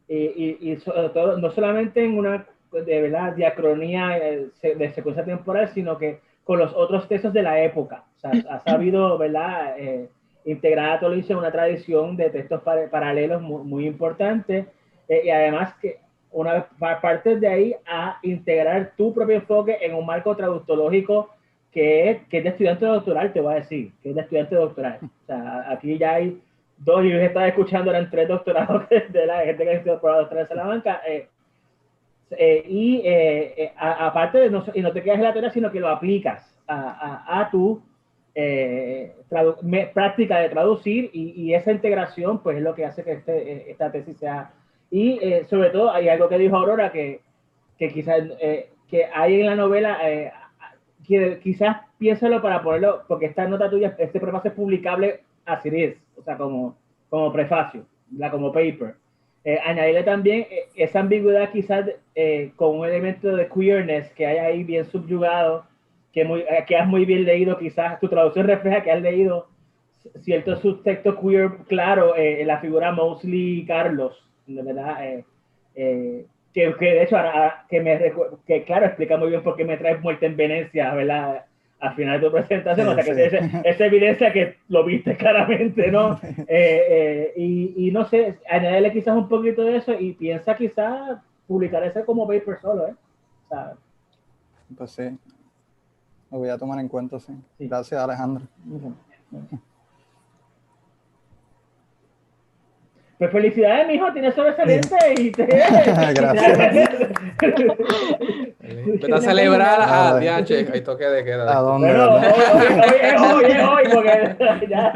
S4: y sobre todo, no solamente en una de verdad diacronía de secuencia temporal, sino que con los otros textos de la época. O sea, ha sabido, ¿verdad? Integrar a Tollinchi en una tradición de textos paralelos muy, muy importante y además que una vez partes de ahí a integrar tu propio enfoque en un marco traductológico que es de estudiante doctoral, te voy a decir, que es de estudiante doctoral. O sea, aquí ya hay dos, y yo estaba escuchando, eran 3 doctorados de la gente que ha estudiado por la doctora de Salamanca. Aparte de y no te quedas en la teoría, sino que lo aplicas a tu práctica de traducir y esa integración pues es lo que hace que esta tesis sea. Y sobre todo hay algo que dijo Aurora que quizás que hay en la novela, que quizás piénsalo para ponerlo, porque esta nota tuya, este prefacio es publicable as it is, o sea, como prefacio, como paper. Añadirle también esa ambigüedad quizás con un elemento de queerness que hay ahí bien subyugado, que has muy bien leído, quizás tu traducción refleja que has leído cierto subtexto queer claro en la figura Mosley Carlos, ¿verdad? Que de hecho, que claro, explica muy bien por qué me traes Muerte en Venecia, ¿verdad? Al final de tu presentación, sí, o sea, que esa evidencia que lo viste claramente, ¿no? Y no sé, añadirle quizás un poquito de eso y piensa quizás publicar ese como paper solo, ¿eh? O sea,
S2: pues sí, lo voy a tomar en cuenta, sí. Gracias, Alejandro.
S4: Pues felicidades, mijo, tienes sobresaliente y te...
S2: Gracias.
S3: Vete a celebrar a DH, hay toque de queda.
S2: ¿A dónde?
S4: Bueno, hoy, porque ya...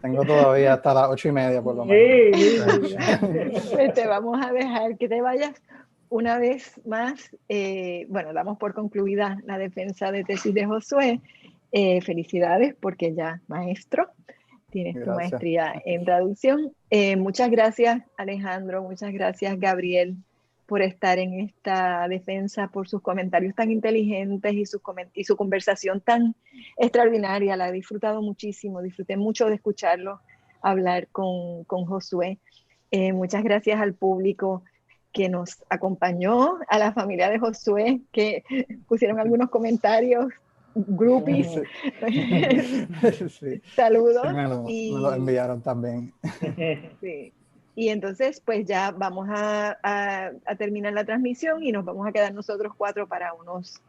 S2: Tengo todavía hasta las 8:30 por lo menos.
S1: Pues te vamos a dejar que te vayas una vez más. Bueno, damos por concluida la defensa de tesis de Josué. Felicidades porque ya maestro. Tienes tu maestría en traducción. Muchas gracias, Alejandro. Muchas gracias, Gabriel, por estar en esta defensa, por sus comentarios tan inteligentes y su conversación tan extraordinaria. La he disfrutado muchísimo. Disfruté mucho de escucharlo hablar con Josué. Muchas gracias al público que nos acompañó, a la familia de Josué, que pusieron algunos comentarios. Groupies.
S2: Sí.
S1: Saludos.
S2: Sí, me lo enviaron también.
S1: Sí. Y entonces, pues ya vamos a terminar la transmisión y nos vamos a quedar nosotros 4 para unos